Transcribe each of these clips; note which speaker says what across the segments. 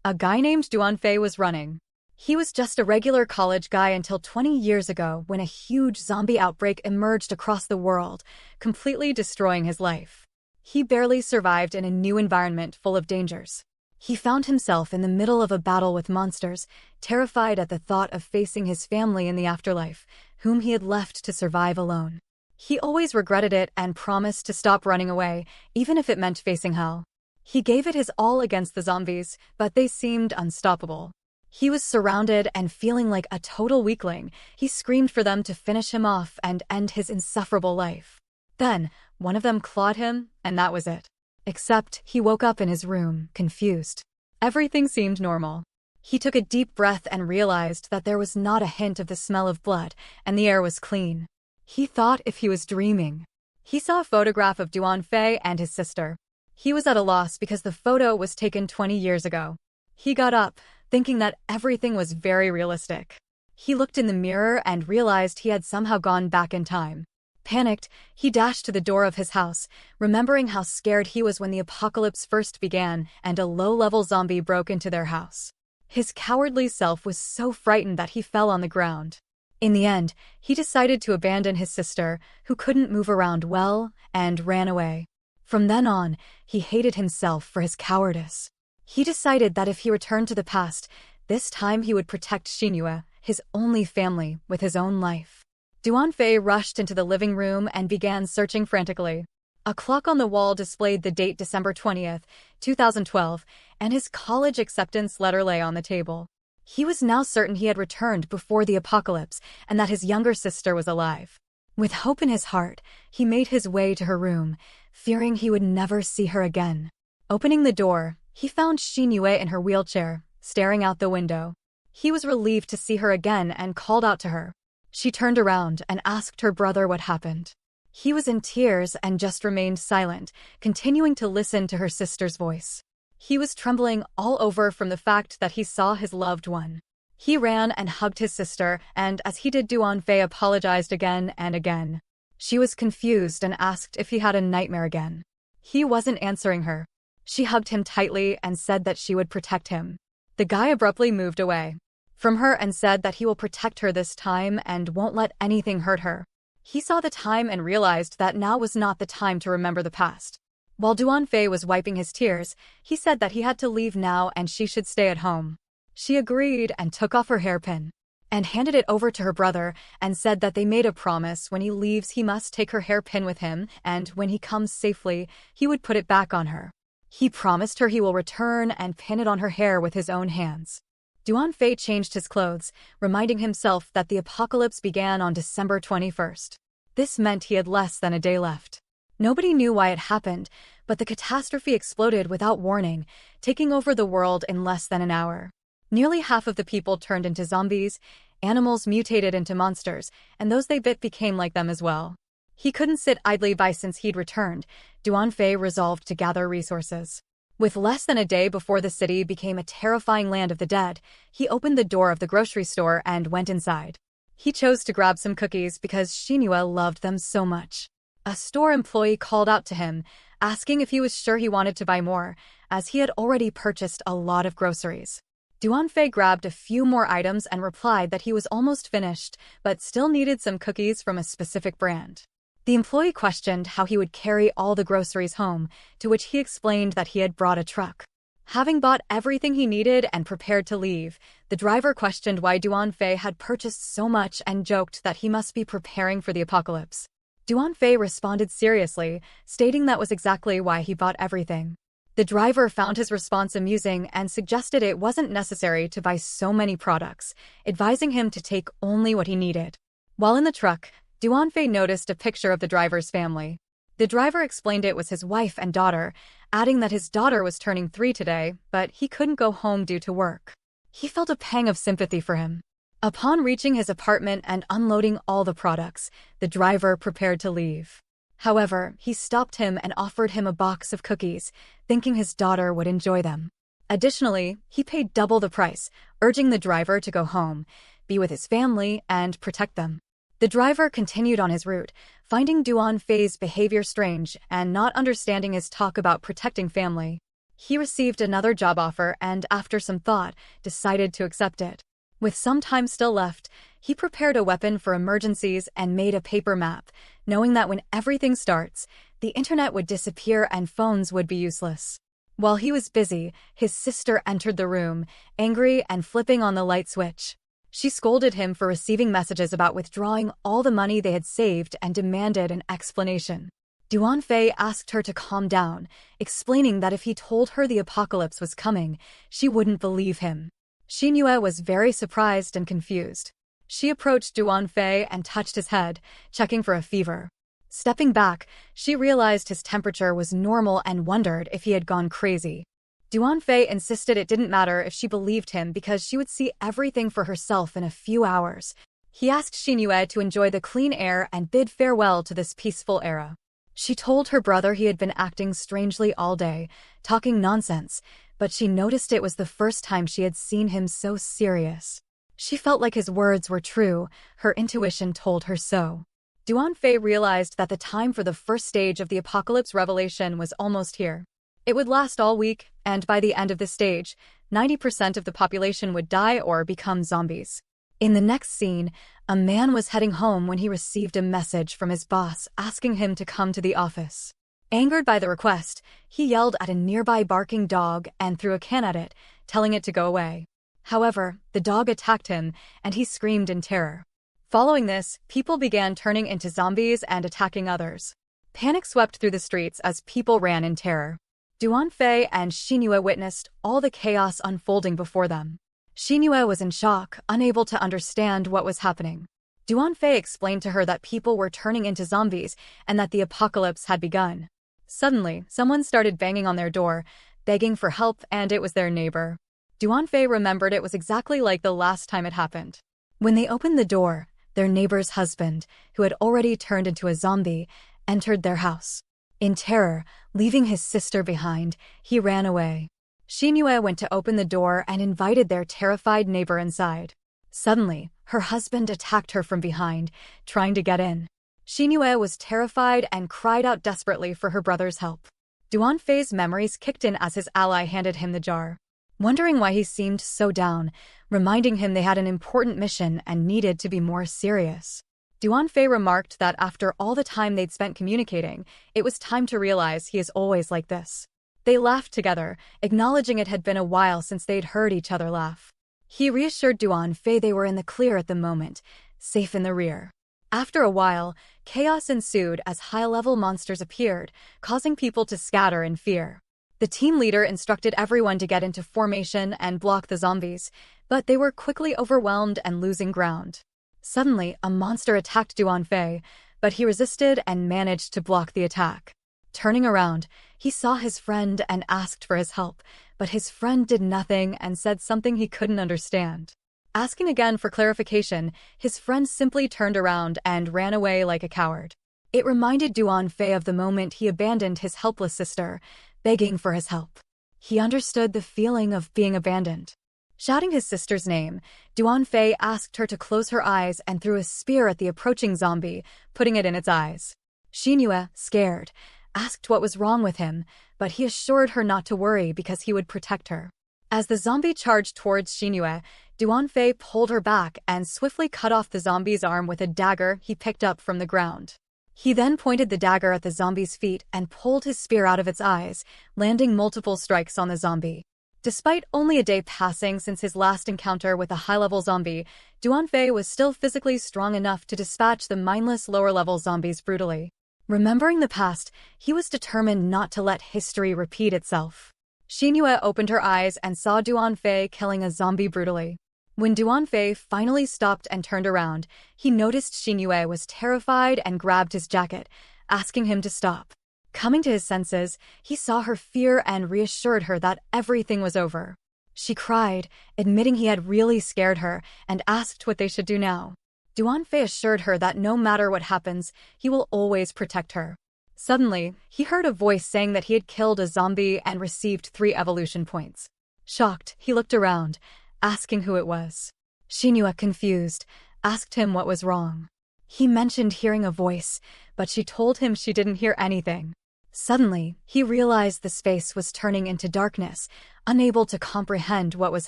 Speaker 1: A guy named Duanfei was running. He was just a regular college guy until 20 years ago when a huge zombie outbreak emerged across the world, completely destroying his life. He barely survived in a new environment full of dangers. He found himself in the middle of a battle with monsters, terrified at the thought of facing his family in the afterlife, whom he had left to survive alone. He always regretted it and promised to stop running away, even if it meant facing hell. He gave it his all against the zombies, but they seemed unstoppable. He was surrounded and feeling like a total weakling. He screamed for them to finish him off and end his insufferable life. Then, one of them clawed him, and that was it. Except, he woke up in his room, confused. Everything seemed normal. He took a deep breath and realized that there was not a hint of the smell of blood, and the air was clean. He thought if he was dreaming. He saw a photograph of Duanfei and his sister. He was at a loss because the photo was taken 20 years ago. He got up, thinking that everything was very realistic. He looked in the mirror and realized he had somehow gone back in time. Panicked, he dashed to the door of his house, remembering how scared he was when the apocalypse first began and a low-level zombie broke into their house. His cowardly self was so frightened that he fell on the ground. In the end, he decided to abandon his sister, who couldn't move around well, and ran away. From then on, he hated himself for his cowardice. He decided that if he returned to the past, this time he would protect Shinua, his only family, with his own life. Duanfei rushed into the living room and began searching frantically. A clock on the wall displayed the date December 20th, 2012, and his college acceptance letter lay on the table. He was now certain he had returned before the apocalypse and that his younger sister was alive. With hope in his heart, he made his way to her room, fearing he would never see her again. Opening the door, he found Shinua in her wheelchair, staring out the window. He was relieved to see her again and called out to her. She turned around and asked her brother what happened. He was in tears and just remained silent, continuing to listen to her sister's voice. He was trembling all over from the fact that he saw his loved one. He ran and hugged his sister, and as he did, Duanfei apologized again and again. She was confused and asked if he had a nightmare again. He wasn't answering her. She hugged him tightly and said that she would protect him. The guy abruptly moved away from her and said that he will protect her this time and won't let anything hurt her. He saw the time and realized that now was not the time to remember the past. While Duanfei was wiping his tears, he said that he had to leave now and she should stay at home. She agreed and took off her hairpin and handed it over to her brother and said that they made a promise when he leaves he must take her hairpin with him and when he comes safely, he would put it back on her. He promised her he will return and pin it on her hair with his own hands. Duanfei changed his clothes, reminding himself that the apocalypse began on December 21st. This meant he had less than a day left. Nobody knew why it happened, but the catastrophe exploded without warning, taking over the world in less than an hour. Nearly half of the people turned into zombies, animals mutated into monsters, and those they bit became like them as well. He couldn't sit idly by since he'd returned. Duanfei resolved to gather resources. With less than a day before the city became a terrifying land of the dead, he opened the door of the grocery store and went inside. He chose to grab some cookies because Shinua loved them so much. A store employee called out to him, asking if he was sure he wanted to buy more, as he had already purchased a lot of groceries. Duanfei grabbed a few more items and replied that he was almost finished, but still needed some cookies from a specific brand. The employee questioned how he would carry all the groceries home, to which he explained that he had brought a truck. Having bought everything he needed and prepared to leave, the driver questioned why Duanfei had purchased so much and joked that he must be preparing for the apocalypse. Duanfei responded seriously, stating that was exactly why he bought everything. The driver found his response amusing and suggested it wasn't necessary to buy so many products, advising him to take only what he needed. While in the truck, Duanfei noticed a picture of the driver's family. The driver explained it was his wife and daughter, adding that his daughter was turning 3 today, but he couldn't go home due to work. He felt a pang of sympathy for him. Upon reaching his apartment and unloading all the products, the driver prepared to leave. However, he stopped him and offered him a box of cookies, thinking his daughter would enjoy them. Additionally, he paid double the price, urging the driver to go home, be with his family, and protect them. The driver continued on his route, finding Duanfei's behavior strange and not understanding his talk about protecting family. He received another job offer and, after some thought, decided to accept it. With some time still left, he prepared a weapon for emergencies and made a paper map, knowing that when everything starts, the internet would disappear and phones would be useless. While he was busy, his sister entered the room, angry and flipping on the light switch. She scolded him for receiving messages about withdrawing all the money they had saved and demanded an explanation. Duanfei asked her to calm down, explaining that if he told her the apocalypse was coming, she wouldn't believe him. Xinhue was very surprised and confused. She approached Duanfei and touched his head, checking for a fever. Stepping back, she realized his temperature was normal and wondered if he had gone crazy. Duanfei insisted it didn't matter if she believed him because she would see everything for herself in a few hours. He asked Xinhue to enjoy the clean air and bid farewell to this peaceful era. She told her brother he had been acting strangely all day, talking nonsense, but she noticed it was the first time she had seen him so serious. She felt like his words were true, her intuition told her so. Duanfei realized that the time for the first stage of the apocalypse revelation was almost here. It would last all week, and by the end of the stage, 90% of the population would die or become zombies. In the next scene, a man was heading home when he received a message from his boss asking him to come to the office. Angered by the request, he yelled at a nearby barking dog and threw a can at it, telling it to go away. However, the dog attacked him, and he screamed in terror. Following this, people began turning into zombies and attacking others. Panic swept through the streets as people ran in terror. Duanfei and Xinhue witnessed all the chaos unfolding before them. Xinhue was in shock, unable to understand what was happening. Duanfei explained to her that people were turning into zombies and that the apocalypse had begun. Suddenly, someone started banging on their door, begging for help, and it was their neighbor. Duanfei remembered it was exactly like the last time it happened. When they opened the door, their neighbor's husband, who had already turned into a zombie, entered their house. In terror, leaving his sister behind, he ran away. Xinhue went to open the door and invited their terrified neighbor inside. Suddenly, her husband attacked her from behind, trying to get in. Xinhue was terrified and cried out desperately for her brother's help. Duanfei's memories kicked in as his ally handed him the jar. Wondering why he seemed so down, reminding him they had an important mission and needed to be more serious. Duanfei remarked that after all the time they'd spent communicating, it was time to realize he is always like this. They laughed together, acknowledging it had been a while since they'd heard each other laugh. He reassured Duanfei they were in the clear at the moment, safe in the rear. After a while, chaos ensued as high-level monsters appeared, causing people to scatter in fear. The team leader instructed everyone to get into formation and block the zombies, but they were quickly overwhelmed and losing ground. Suddenly, a monster attacked Duanfei, but he resisted and managed to block the attack. Turning around, he saw his friend and asked for his help, but his friend did nothing and said something he couldn't understand. Asking again for clarification, his friend simply turned around and ran away like a coward. It reminded Duanfei of the moment he abandoned his helpless sister, begging for his help. He understood the feeling of being abandoned. Shouting his sister's name, Duanfei asked her to close her eyes and threw a spear at the approaching zombie, putting it in its eyes. Xinhue, scared, asked what was wrong with him, but he assured her not to worry because he would protect her. As the zombie charged towards Xinhue, Duanfei pulled her back and swiftly cut off the zombie's arm with a dagger he picked up from the ground. He then pointed the dagger at the zombie's feet and pulled his spear out of its eyes, landing multiple strikes on the zombie. Despite only a day passing since his last encounter with a high-level zombie, Duanfei was still physically strong enough to dispatch the mindless lower-level zombies brutally. Remembering the past, he was determined not to let history repeat itself. Xinhue opened her eyes and saw Duanfei killing a zombie brutally. When Duanfei finally stopped and turned around, he noticed Xinhue was terrified and grabbed his jacket, asking him to stop. Coming to his senses, he saw her fear and reassured her that everything was over. She cried, admitting he had really scared her, and asked what they should do now. Duanfei assured her that no matter what happens, he will always protect her. Suddenly, he heard a voice saying that he had killed a zombie and received 3 evolution points. Shocked, he looked around, asking who it was. Xinhue, confused, asked him what was wrong. He mentioned hearing a voice, but she told him she didn't hear anything. Suddenly, he realized the space was turning into darkness, unable to comprehend what was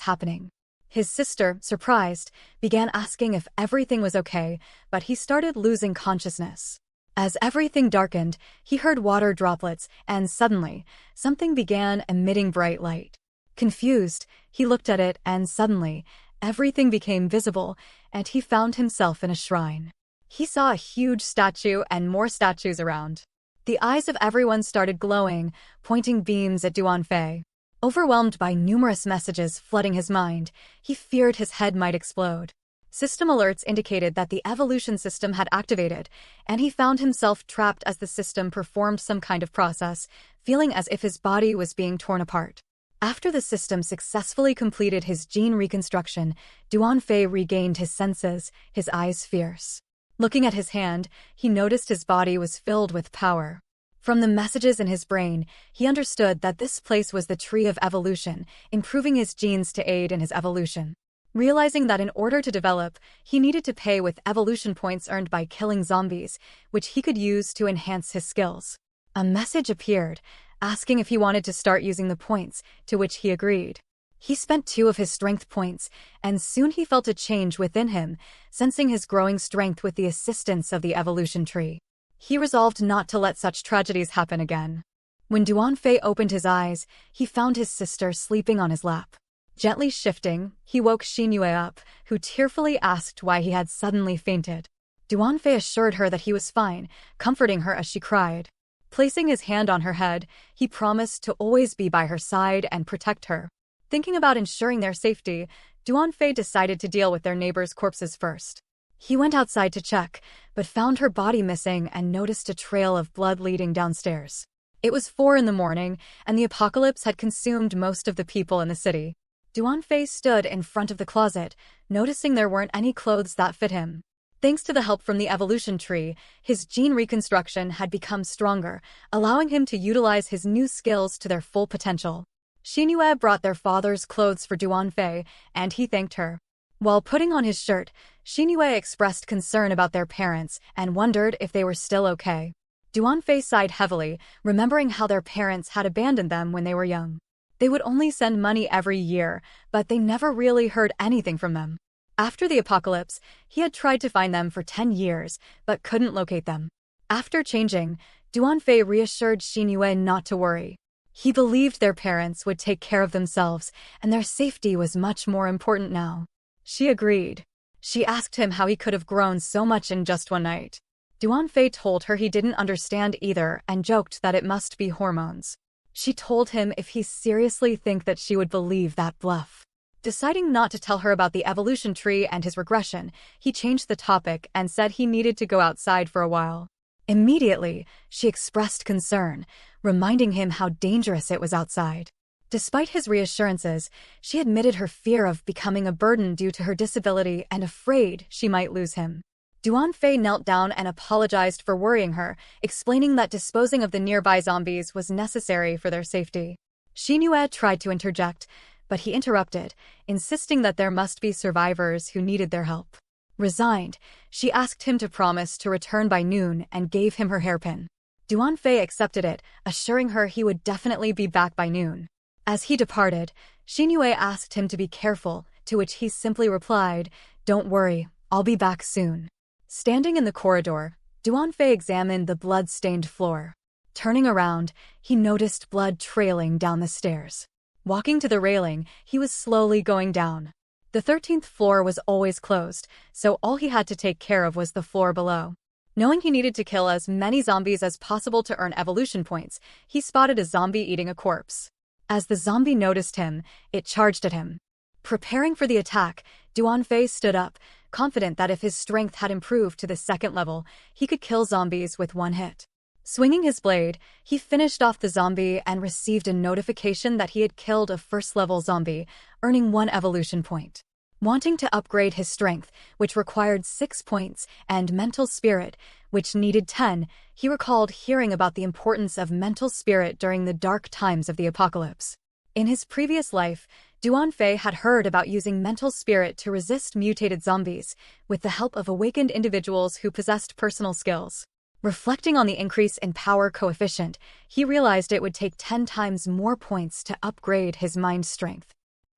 Speaker 1: happening. His sister, surprised, began asking if everything was okay, but he started losing consciousness. As everything darkened, he heard water droplets, and suddenly, something began emitting bright light. Confused, he looked at it, and suddenly, everything became visible, and he found himself in a shrine. He saw a huge statue and more statues around. The eyes of everyone started glowing, pointing beams at Duanfei. Overwhelmed by numerous messages flooding his mind, he feared his head might explode. System alerts indicated that the evolution system had activated, and he found himself trapped as the system performed some kind of process, feeling as if his body was being torn apart. After the system successfully completed his gene reconstruction, Duanfei regained his senses, his eyes fierce. Looking at his hand, he noticed his body was filled with power. From the messages in his brain, he understood that this place was the tree of evolution, improving his genes to aid in his evolution. Realizing that in order to develop, he needed to pay with evolution points earned by killing zombies, which he could use to enhance his skills. A message appeared, asking if he wanted to start using the points, to which he agreed. He spent 2 of his strength points, and soon he felt a change within him, sensing his growing strength with the assistance of the evolution tree. He resolved not to let such tragedies happen again. When Duanfei opened his eyes, he found his sister sleeping on his lap. Gently shifting, he woke Xinyue up, who tearfully asked why he had suddenly fainted. Duanfei assured her that he was fine, comforting her as she cried. Placing his hand on her head, he promised to always be by her side and protect her. Thinking about ensuring their safety, Duanfei decided to deal with their neighbors' corpses first. He went outside to check, but found her body missing and noticed a trail of blood leading downstairs. It was 4 in the morning, and the apocalypse had consumed most of the people in the city. Duanfei stood in front of the closet, noticing there weren't any clothes that fit him. Thanks to the help from the evolution tree, his gene reconstruction had become stronger, allowing him to utilize his new skills to their full potential. Xinyue brought their father's clothes for Duanfei, and he thanked her. While putting on his shirt, Xinyue expressed concern about their parents and wondered if they were still okay. Duanfei sighed heavily, remembering how their parents had abandoned them when they were young. They would only send money every year, but they never really heard anything from them. After the apocalypse, he had tried to find them for 10 years, but couldn't locate them. After changing, Duanfei reassured Xinyue not to worry. He believed their parents would take care of themselves, and their safety was much more important now. She agreed. She asked him how he could have grown so much in just one night. Duanfei told her he didn't understand either and joked that it must be hormones. She told him if he seriously think that she would believe that bluff. Deciding not to tell her about the evolution tree and his regression, he changed the topic and said he needed to go outside for a while. Immediately, she expressed concern, reminding him how dangerous it was outside. Despite his reassurances, she admitted her fear of becoming a burden due to her disability and afraid she might lose him. Duanfei knelt down and apologized for worrying her, explaining that disposing of the nearby zombies was necessary for their safety. Xinyue tried to interject, but he interrupted, insisting that there must be survivors who needed their help. Resigned, she asked him to promise to return by noon and gave him her hairpin. Duanfei accepted it, assuring her he would definitely be back by noon. As he departed, Xinyue asked him to be careful, to which he simply replied, "Don't worry, I'll be back soon." Standing in the corridor, Duanfei examined the blood-stained floor. Turning around, he noticed blood trailing down the stairs. Walking to the railing, he was slowly going down. The 13th floor was always closed, so all he had to take care of was the floor below. Knowing he needed to kill as many zombies as possible to earn evolution points, he spotted a zombie eating a corpse. As the zombie noticed him, it charged at him. Preparing for the attack, Duanfei stood up, confident that if his strength had improved to the 2nd level, he could kill zombies with one hit. Swinging his blade, he finished off the zombie and received a notification that he had killed a 1st-level zombie, earning 1 evolution point. Wanting to upgrade his strength, which required 6 points, and mental spirit, which needed 10, he recalled hearing about the importance of mental spirit during the dark times of the apocalypse. In his previous life, Duanfei had heard about using mental spirit to resist mutated zombies, with the help of awakened individuals who possessed personal skills. Reflecting on the increase in power coefficient, he realized it would take 10 times more points to upgrade his mind strength.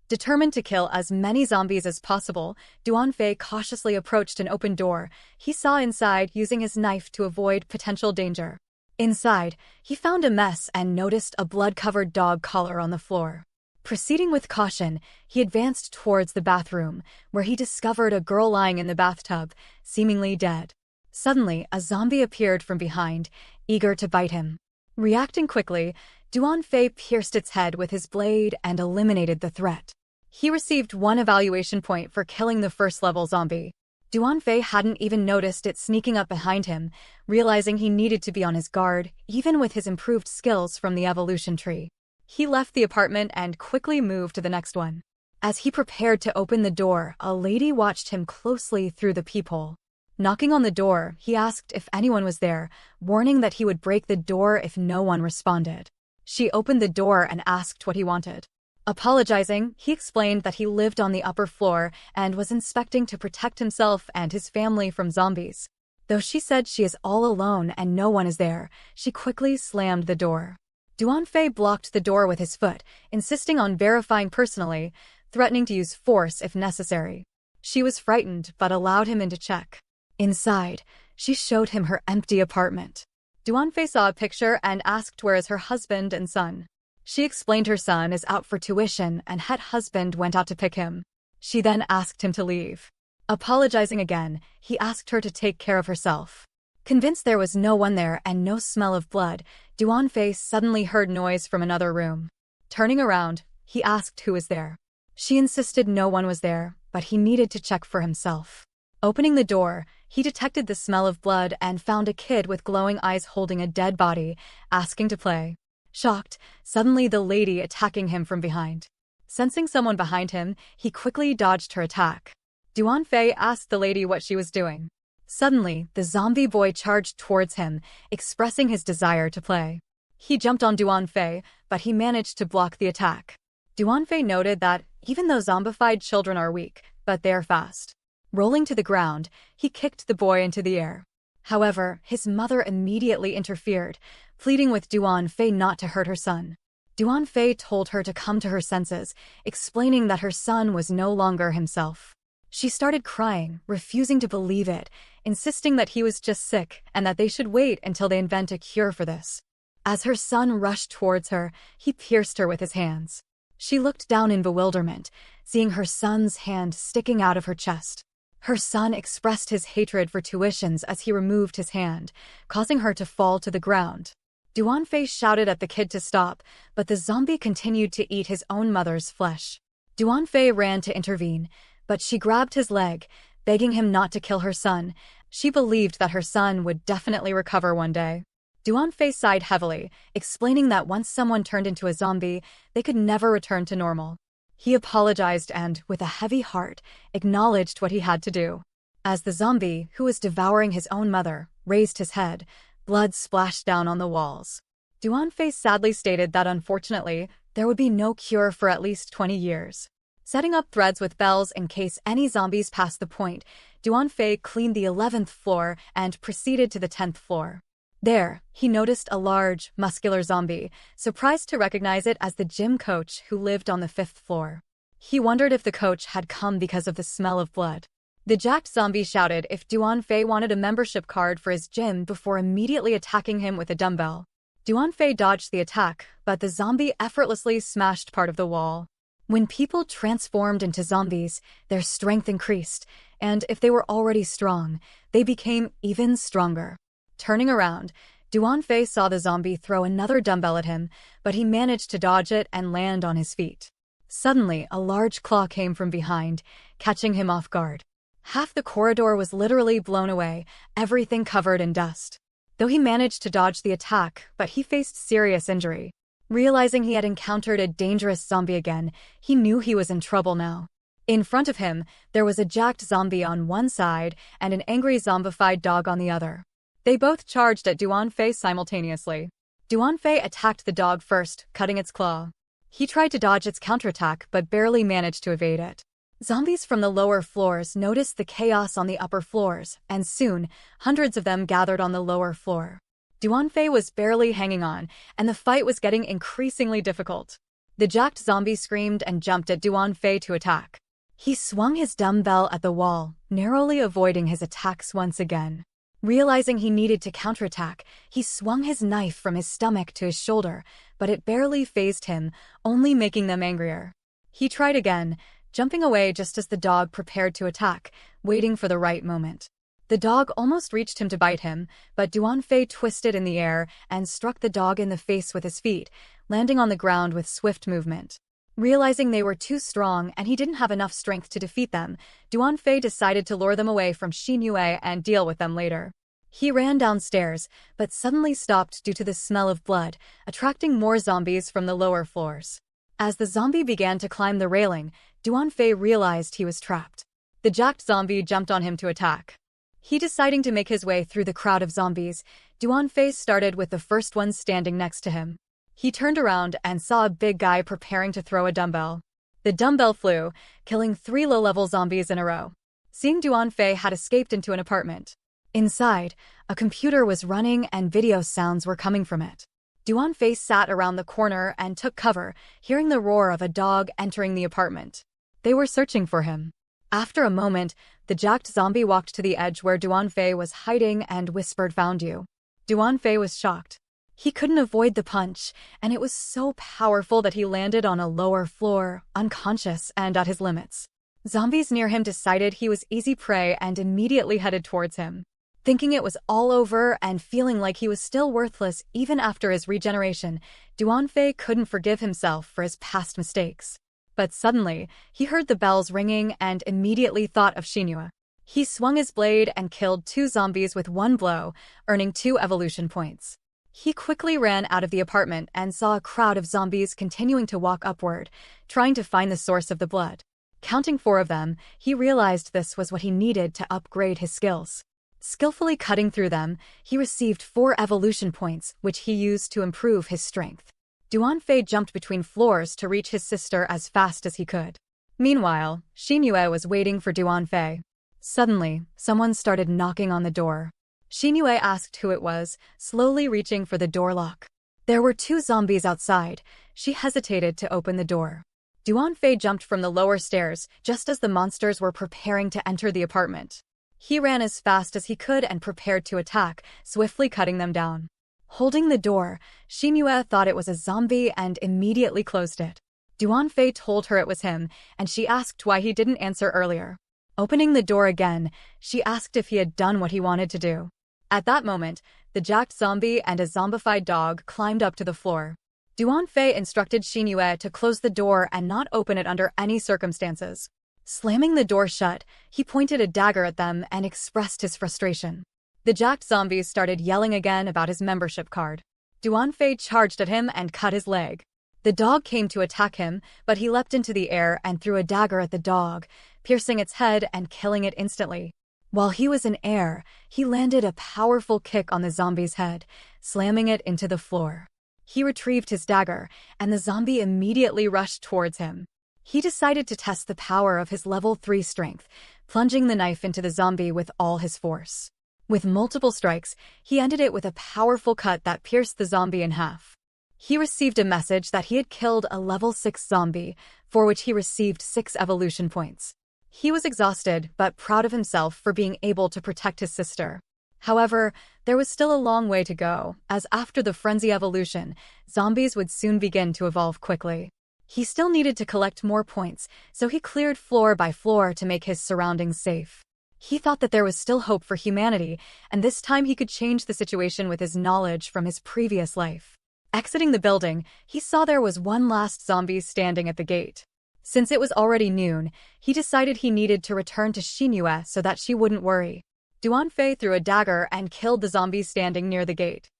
Speaker 1: Determined to kill as many zombies as possible, Duanfei cautiously approached an open door he saw inside, using his knife to avoid potential danger. Inside, he found a mess and noticed a blood-covered dog collar on the floor. Proceeding with caution, he advanced towards the bathroom, where he discovered a girl lying in the bathtub, seemingly dead. Suddenly, a zombie appeared from behind, eager to bite him. Reacting quickly, Duanfei pierced its head with his blade and eliminated the threat. He received 1 evaluation point for killing the first-level zombie. Duanfei hadn't even noticed it sneaking up behind him, realizing he needed to be on his guard, even with his improved skills from the evolution tree. He left the apartment and quickly moved to the next one. As he prepared to open the door, a lady watched him closely through the peephole. Knocking on the door, he asked if anyone was there, warning that he would break the door if no one responded. She opened the door and asked what he wanted. Apologizing, he explained that he lived on the upper floor and was inspecting to protect himself and his family from zombies. Though she said she is all alone and no one is there, she quickly slammed the door. Duanfei blocked the door with his foot, insisting on verifying personally, threatening to use force if necessary. She was frightened but allowed him in to check. Inside, she showed him her empty apartment. Duanfei saw a picture and asked where is her husband and son. She explained her son is out for tuition and her husband went out to pick him. She then asked him to leave. Apologizing again, he asked her to take care of herself. Convinced there was no one there and no smell of blood, Duanfei suddenly heard noise from another room. Turning around, he asked who was there. She insisted no one was there, but he needed to check for himself. Opening the door, he detected the smell of blood and found a kid with glowing eyes holding a dead body, asking to play. Shocked, suddenly the lady attacking him from behind. Sensing someone behind him, he quickly dodged her attack. Duanfei asked the lady what she was doing. Suddenly, the zombie boy charged towards him, expressing his desire to play. He jumped on Duanfei, but he managed to block the attack. Duanfei noted that, even though zombified children are weak, but they are fast. Rolling to the ground, he kicked the boy into the air. However, his mother immediately interfered, pleading with Duanfei not to hurt her son. Duanfei told her to come to her senses, explaining that her son was no longer himself. She started crying, refusing to believe it, insisting that he was just sick and that they should wait until they invent a cure for this. As her son rushed towards her, he pierced her with his hands. She looked down in bewilderment, seeing her son's hand sticking out of her chest. Her son expressed his hatred for tuitions as he removed his hand, causing her to fall to the ground. Duanfei shouted at the kid to stop, but the zombie continued to eat his own mother's flesh. Duanfei ran to intervene, but she grabbed his leg, begging him not to kill her son. She believed that her son would definitely recover one day. Duanfei sighed heavily, explaining that once someone turned into a zombie, they could never return to normal. He apologized and, with a heavy heart, acknowledged what he had to do. As the zombie, who was devouring his own mother, raised his head, blood splashed down on the walls. Duanfei sadly stated that unfortunately, there would be no cure for at least 20 years. Setting up threads with bells in case any zombies passed the point, Duanfei cleaned the 11th floor and proceeded to the 10th floor. There, he noticed a large, muscular zombie, surprised to recognize it as the gym coach who lived on the 5th floor. He wondered if the coach had come because of the smell of blood. The jacked zombie shouted if Duanfei wanted a membership card for his gym before immediately attacking him with a dumbbell. Duanfei dodged the attack, but the zombie effortlessly smashed part of the wall. When people transformed into zombies, their strength increased, and if they were already strong, they became even stronger. Turning around, Duanfei saw the zombie throw another dumbbell at him, but he managed to dodge it and land on his feet. Suddenly, a large claw came from behind, catching him off guard. Half the corridor was literally blown away, everything covered in dust. Though he managed to dodge the attack, but he faced serious injury. Realizing he had encountered a dangerous zombie again, he knew he was in trouble now. In front of him, there was a jacked zombie on one side and an angry zombified dog on the other. They both charged at Duanfei simultaneously. Duanfei attacked the dog first, cutting its claw. He tried to dodge its counterattack but barely managed to evade it. Zombies from the lower floors noticed the chaos on the upper floors, and soon, hundreds of them gathered on the lower floor. Duanfei was barely hanging on, and the fight was getting increasingly difficult. The jacked zombie screamed and jumped at Duanfei to attack. He swung his dumbbell at the wall, narrowly avoiding his attacks once again. Realizing he needed to counterattack, he swung his knife from his stomach to his shoulder, but it barely fazed him, only making them angrier. He tried again, jumping away just as the dog prepared to attack, waiting for the right moment. The dog almost reached him to bite him, but Duanfei twisted in the air and struck the dog in the face with his feet, landing on the ground with swift movement. Realizing they were too strong and he didn't have enough strength to defeat them, Duanfei decided to lure them away from Xinyue and deal with them later. He ran downstairs, but suddenly stopped due to the smell of blood, attracting more zombies from the lower floors. As the zombie began to climb the railing, Duanfei realized he was trapped. The jacked zombie jumped on him to attack. He deciding to make his way through the crowd of zombies, Duanfei started with the first one standing next to him. He turned around and saw a big guy preparing to throw a dumbbell. The dumbbell flew, killing 3 low-level zombies in a row. Seeing Duanfei had escaped into an apartment. Inside, a computer was running and video sounds were coming from it. Duanfei sat around the corner and took cover, hearing the roar of a dog entering the apartment. They were searching for him. After a moment, the jacked zombie walked to the edge where Duanfei was hiding and whispered, "Found you." Duanfei was shocked. He couldn't avoid the punch, and it was so powerful that he landed on a lower floor, unconscious and at his limits. Zombies near him decided he was easy prey and immediately headed towards him. Thinking it was all over and feeling like he was still worthless even after his regeneration, Duanfei couldn't forgive himself for his past mistakes. But suddenly, he heard the bells ringing and immediately thought of Xinyue. He swung his blade and killed 2 zombies with 1 blow, earning 2 evolution points. He quickly ran out of the apartment and saw a crowd of zombies continuing to walk upward, trying to find the source of the blood. Counting 4 of them, he realized this was what he needed to upgrade his skills. Skillfully cutting through them, he received 4 evolution points, which he used to improve his strength. Duanfei jumped between floors to reach his sister as fast as he could. Meanwhile, Xinyue was waiting for Duanfei. Suddenly, someone started knocking on the door. Xinyue asked who it was, slowly reaching for the door lock. There were 2 zombies outside. She hesitated to open the door. Duanfei jumped from the lower stairs just as the monsters were preparing to enter the apartment. He ran as fast as he could and prepared to attack, swiftly cutting them down. Holding the door, Xinyue thought it was a zombie and immediately closed it. Duanfei told her it was him, and she asked why he didn't answer earlier. Opening the door again, she asked if he had done what he wanted to do. At that moment, the jacked zombie and a zombified dog climbed up to the floor. Duanfei instructed Xinyue to close the door and not open it under any circumstances. Slamming the door shut, he pointed a dagger at them and expressed his frustration. The jacked zombies started yelling again about his membership card. Duanfei charged at him and cut his leg. The dog came to attack him, but he leapt into the air and threw a dagger at the dog, piercing its head and killing it instantly. While he was in air, he landed a powerful kick on the zombie's head, slamming it into the floor. He retrieved his dagger, and the zombie immediately rushed towards him. He decided to test the power of his level 3 strength, plunging the knife into the zombie with all his force. With multiple strikes, he ended it with a powerful cut that pierced the zombie in half. He received a message that he had killed a level 6 zombie, for which he received 6 evolution points. He was exhausted but proud of himself for being able to protect his sister. However, there was still a long way to go, as after the frenzy evolution, zombies would soon begin to evolve quickly. He still needed to collect more points, so he cleared floor by floor to make his surroundings safe. He thought that there was still hope for humanity, and this time he could change the situation with his knowledge from his previous life. Exiting the building, he saw there was one last zombie standing at the gate. Since it was already noon, he decided he needed to return to Xinyue so that she wouldn't worry. Duanfei threw a dagger and killed the zombie standing near the gate.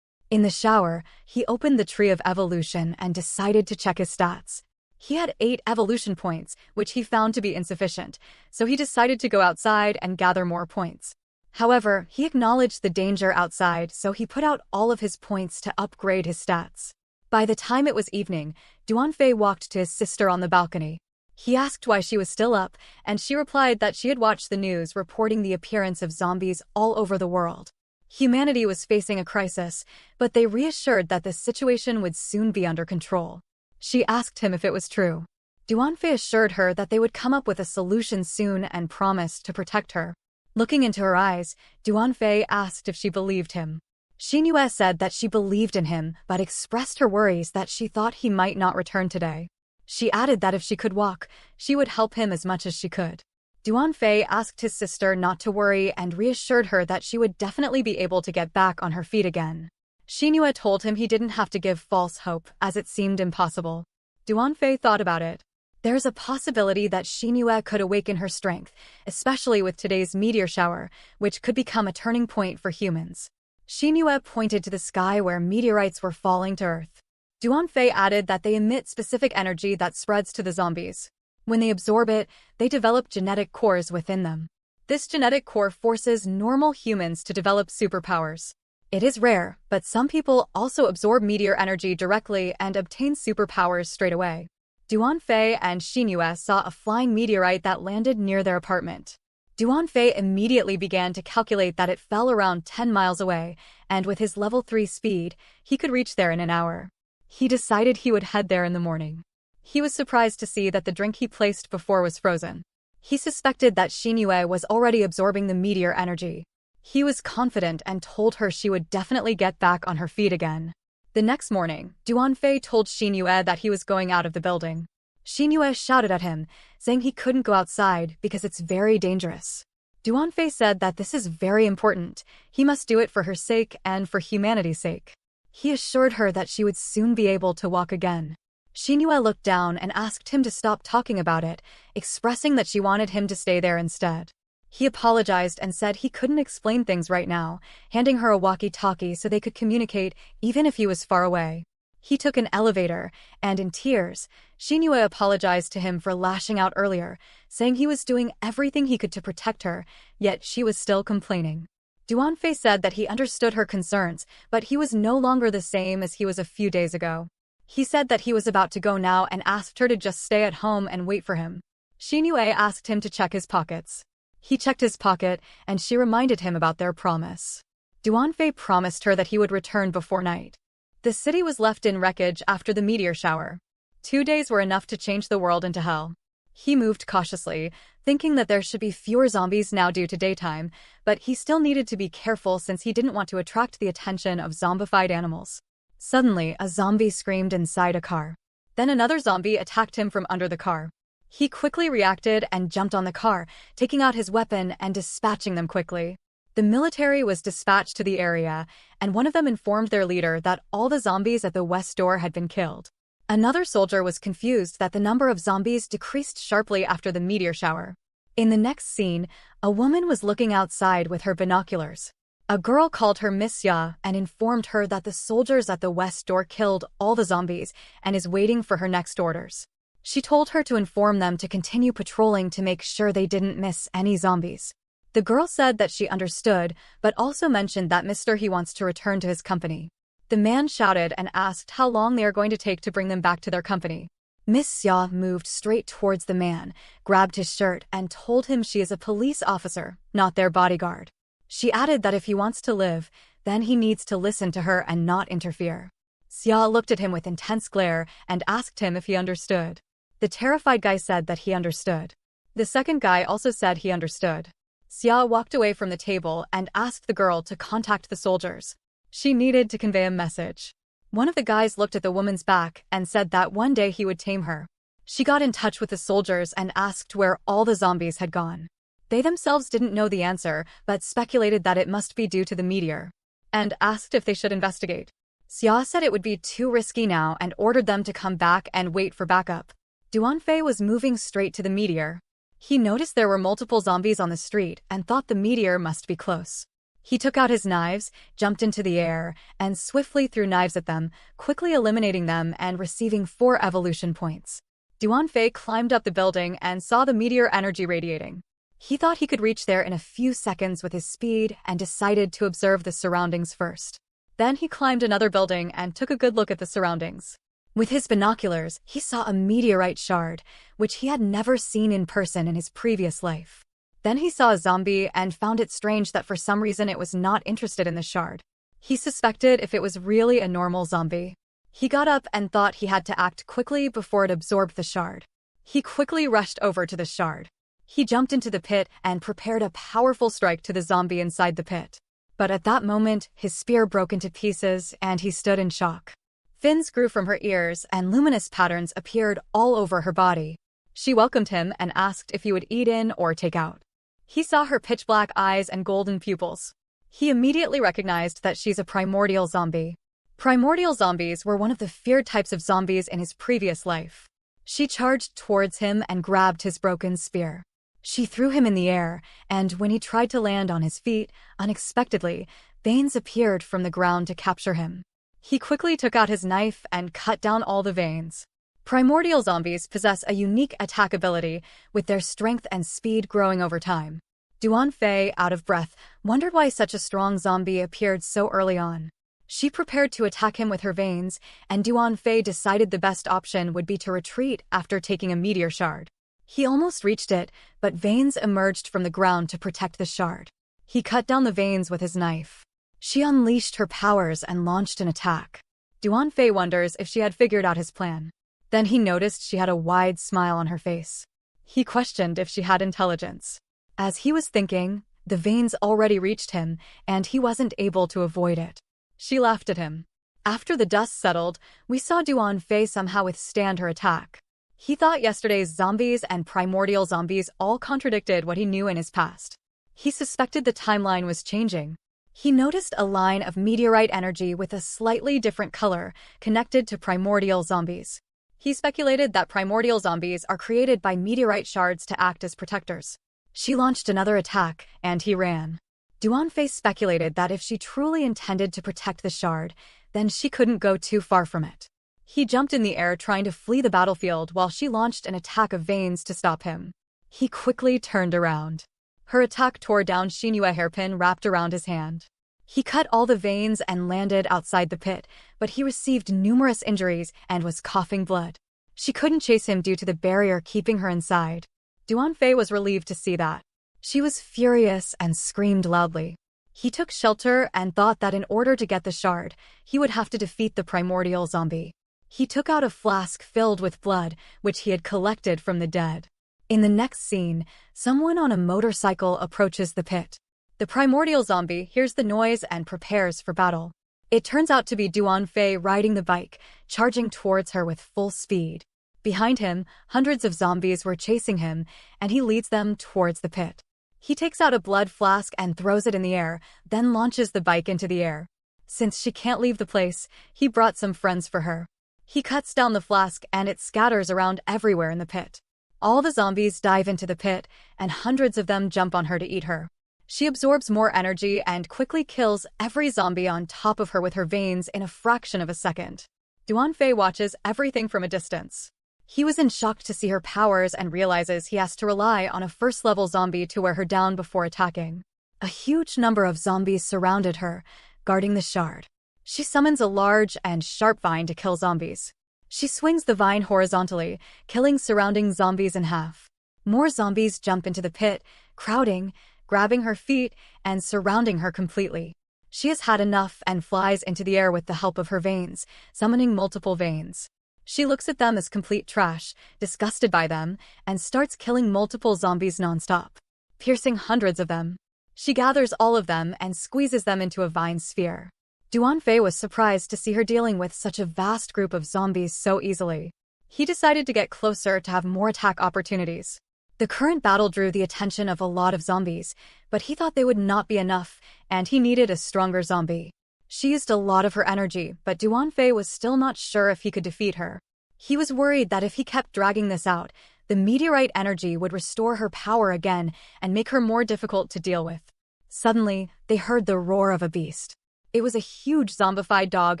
Speaker 1: In the shower, he opened the Tree of Evolution and decided to check his stats. He had 8 evolution points, which he found to be insufficient, so he decided to go outside and gather more points. However, he acknowledged the danger outside, so he put out all of his points to upgrade his stats. By the time it was evening, Duanfei walked to his sister on the balcony. He asked why she was still up, and she replied that she had watched the news reporting the appearance of zombies all over the world. Humanity was facing a crisis, but they reassured that the situation would soon be under control. She asked him if it was true. Duanfei assured her that they would come up with a solution soon and promised to protect her. Looking into her eyes, Duanfei asked if she believed him. Xinhua said that she believed in him but expressed her worries that she thought he might not return today. She added that if she could walk, she would help him as much as she could. Duanfei asked his sister not to worry and reassured her that she would definitely be able to get back on her feet again. Xinhua told him he didn't have to give false hope, as it seemed impossible. Duanfei thought about it. There's a possibility that Xinhua could awaken her strength, especially with today's meteor shower, which could become a turning point for humans. Xinhua pointed to the sky where meteorites were falling to Earth. Duanfei added that they emit specific energy that spreads to the zombies. When they absorb it, they develop genetic cores within them. This genetic core forces normal humans to develop superpowers. It is rare, but some people also absorb meteor energy directly and obtain superpowers straight away. Duanfei and Xinhua saw a flying meteorite that landed near their apartment. Duanfei immediately began to calculate that it fell around 10 miles away, and with his level 3 speed, he could reach there in an hour. He decided he would head there in the morning. He was surprised to see that the drink he placed before was frozen. He suspected that Xinhua was already absorbing the meteor energy. He was confident and told her she would definitely get back on her feet again. The next morning, Duanfei told Xinhua that he was going out of the building. Xinhua shouted at him, saying he couldn't go outside because it's very dangerous. Duanfei said that this is very important. He must do it for her sake and for humanity's sake. He assured her that she would soon be able to walk again. Xinhua looked down and asked him to stop talking about it, expressing that she wanted him to stay there instead. He apologized and said he couldn't explain things right now, handing her a walkie-talkie so they could communicate even if he was far away. He took an elevator, and in tears, Xinhua apologized to him for lashing out earlier, saying he was doing everything he could to protect her, yet she was still complaining. Duanfei said that he understood her concerns, but he was no longer the same as he was a few days ago. He said that he was about to go now and asked her to just stay at home and wait for him. Xinhua asked him to check his pockets. He checked his pocket, and she reminded him about their promise. Duanfei promised her that he would return before night. The city was left in wreckage after the meteor shower. 2 days were enough to change the world into hell. He moved cautiously, thinking that there should be fewer zombies now due to daytime, but he still needed to be careful since he didn't want to attract the attention of zombified animals. Suddenly, a zombie screamed inside a car. Then another zombie attacked him from under the car. He quickly reacted and jumped on the car, taking out his weapon and dispatching them quickly. The military was dispatched to the area, and one of them informed their leader that all the zombies at the west door had been killed. Another soldier was confused that the number of zombies decreased sharply after the meteor shower. In the next scene, a woman was looking outside with her binoculars. A girl called her Miss Ya and informed her that the soldiers at the west door killed all the zombies and is waiting for her next orders. She told her to inform them to continue patrolling to make sure they didn't miss any zombies. The girl said that she understood, but also mentioned that Mr. He wants to return to his company. The man shouted and asked how long they are going to take to bring them back to their company. Miss Xia moved straight towards the man, grabbed his shirt, and told him she is a police officer, not their bodyguard. She added that if he wants to live, then he needs to listen to her and not interfere. Xia looked at him with intense glare and asked him if he understood. The terrified guy said that he understood. The second guy also said he understood. Xia walked away from the table and asked the girl to contact the soldiers. She needed to convey a message. One of the guys looked at the woman's back and said that one day he would tame her. She got in touch with the soldiers and asked where all the zombies had gone. They themselves didn't know the answer, but speculated that it must be due to the meteor, and asked if they should investigate. Xia said it would be too risky now and ordered them to come back and wait for backup. Duanfei was moving straight to the meteor. He noticed there were multiple zombies on the street and thought the meteor must be close. He took out his knives, jumped into the air, and swiftly threw knives at them, quickly eliminating them and receiving 4 evolution points. Duanfei climbed up the building and saw the meteor energy radiating. He thought he could reach there in a few seconds with his speed and decided to observe the surroundings first. Then he climbed another building and took a good look at the surroundings. With his binoculars, he saw a meteorite shard, which he had never seen in person in his previous life. Then he saw a zombie and found it strange that for some reason it was not interested in the shard. He suspected if it was really a normal zombie. He got up and thought he had to act quickly before it absorbed the shard. He quickly rushed over to the shard. He jumped into the pit and prepared a powerful strike to the zombie inside the pit. But at that moment, his spear broke into pieces and he stood in shock. Fins grew from her ears and luminous patterns appeared all over her body. She welcomed him and asked if he would eat in or take out. He saw her pitch-black eyes and golden pupils. He immediately recognized that she's a primordial zombie. Primordial zombies were one of the feared types of zombies in his previous life. She charged towards him and grabbed his broken spear. She threw him in the air, and when he tried to land on his feet, unexpectedly, veins appeared from the ground to capture him. He quickly took out his knife and cut down all the veins. Primordial zombies possess a unique attack ability, with their strength and speed growing over time. Duan Fei, out of breath, wondered why such a strong zombie appeared so early on. She prepared to attack him with her veins, and Duan Fei decided the best option would be to retreat after taking a meteor shard. He almost reached it, but veins emerged from the ground to protect the shard. He cut down the veins with his knife. She unleashed her powers and launched an attack. Duan Fei wonders if she had figured out his plan. Then he noticed she had a wide smile on her face. He questioned if she had intelligence. As he was thinking, the veins already reached him, and he wasn't able to avoid it. She laughed at him. After the dust settled, we saw Duan Fei somehow withstand her attack. He thought yesterday's zombies and primordial zombies all contradicted what he knew in his past. He suspected the timeline was changing. He noticed a line of meteorite energy with a slightly different color connected to primordial zombies. He speculated that primordial zombies are created by meteorite shards to act as protectors. She launched another attack, and he ran. Duan Fei speculated that if she truly intended to protect the shard, then she couldn't go too far from it. He jumped in the air trying to flee the battlefield while she launched an attack of veins to stop him. He quickly turned around. Her attack tore down Xinhua hairpin wrapped around his hand. He cut all the veins and landed outside the pit, but he received numerous injuries and was coughing blood. She couldn't chase him due to the barrier keeping her inside. Duan Fei was relieved to see that. She was furious and screamed loudly. He took shelter and thought that in order to get the shard, he would have to defeat the primordial zombie. He took out a flask filled with blood, which he had collected from the dead. In the next scene, someone on a motorcycle approaches the pit. The primordial zombie hears the noise and prepares for battle. It turns out to be Duan Fei riding the bike, charging towards her with full speed. Behind him, hundreds of zombies were chasing him, and he leads them towards the pit. He takes out a blood flask and throws it in the air, then launches the bike into the air. Since she can't leave the place, he brought some friends for her. He cuts down the flask and it scatters around everywhere in the pit. All the zombies dive into the pit, and hundreds of them jump on her to eat her. She absorbs more energy and quickly kills every zombie on top of her with her veins in a fraction of a second. Duan Fei watches everything from a distance. He was in shock to see her powers and realizes he has to rely on a first-level zombie to wear her down before attacking. A huge number of zombies surrounded her, guarding the shard. She summons a large and sharp vine to kill zombies. She swings the vine horizontally, killing surrounding zombies in half. More zombies jump into the pit, crowding, grabbing her feet, and surrounding her completely. She has had enough and flies into the air with the help of her veins, summoning multiple veins. She looks at them as complete trash, disgusted by them, and starts killing multiple zombies nonstop, piercing hundreds of them. She gathers all of them and squeezes them into a vine sphere. Duan Fei was surprised to see her dealing with such a vast group of zombies so easily. He decided to get closer to have more attack opportunities. The current battle drew the attention of a lot of zombies, but he thought they would not be enough, and he needed a stronger zombie. She used a lot of her energy, but Duan Fei was still not sure if he could defeat her. He was worried that if he kept dragging this out, the meteorite energy would restore her power again and make her more difficult to deal with. Suddenly, they heard the roar of a beast. It was a huge zombified dog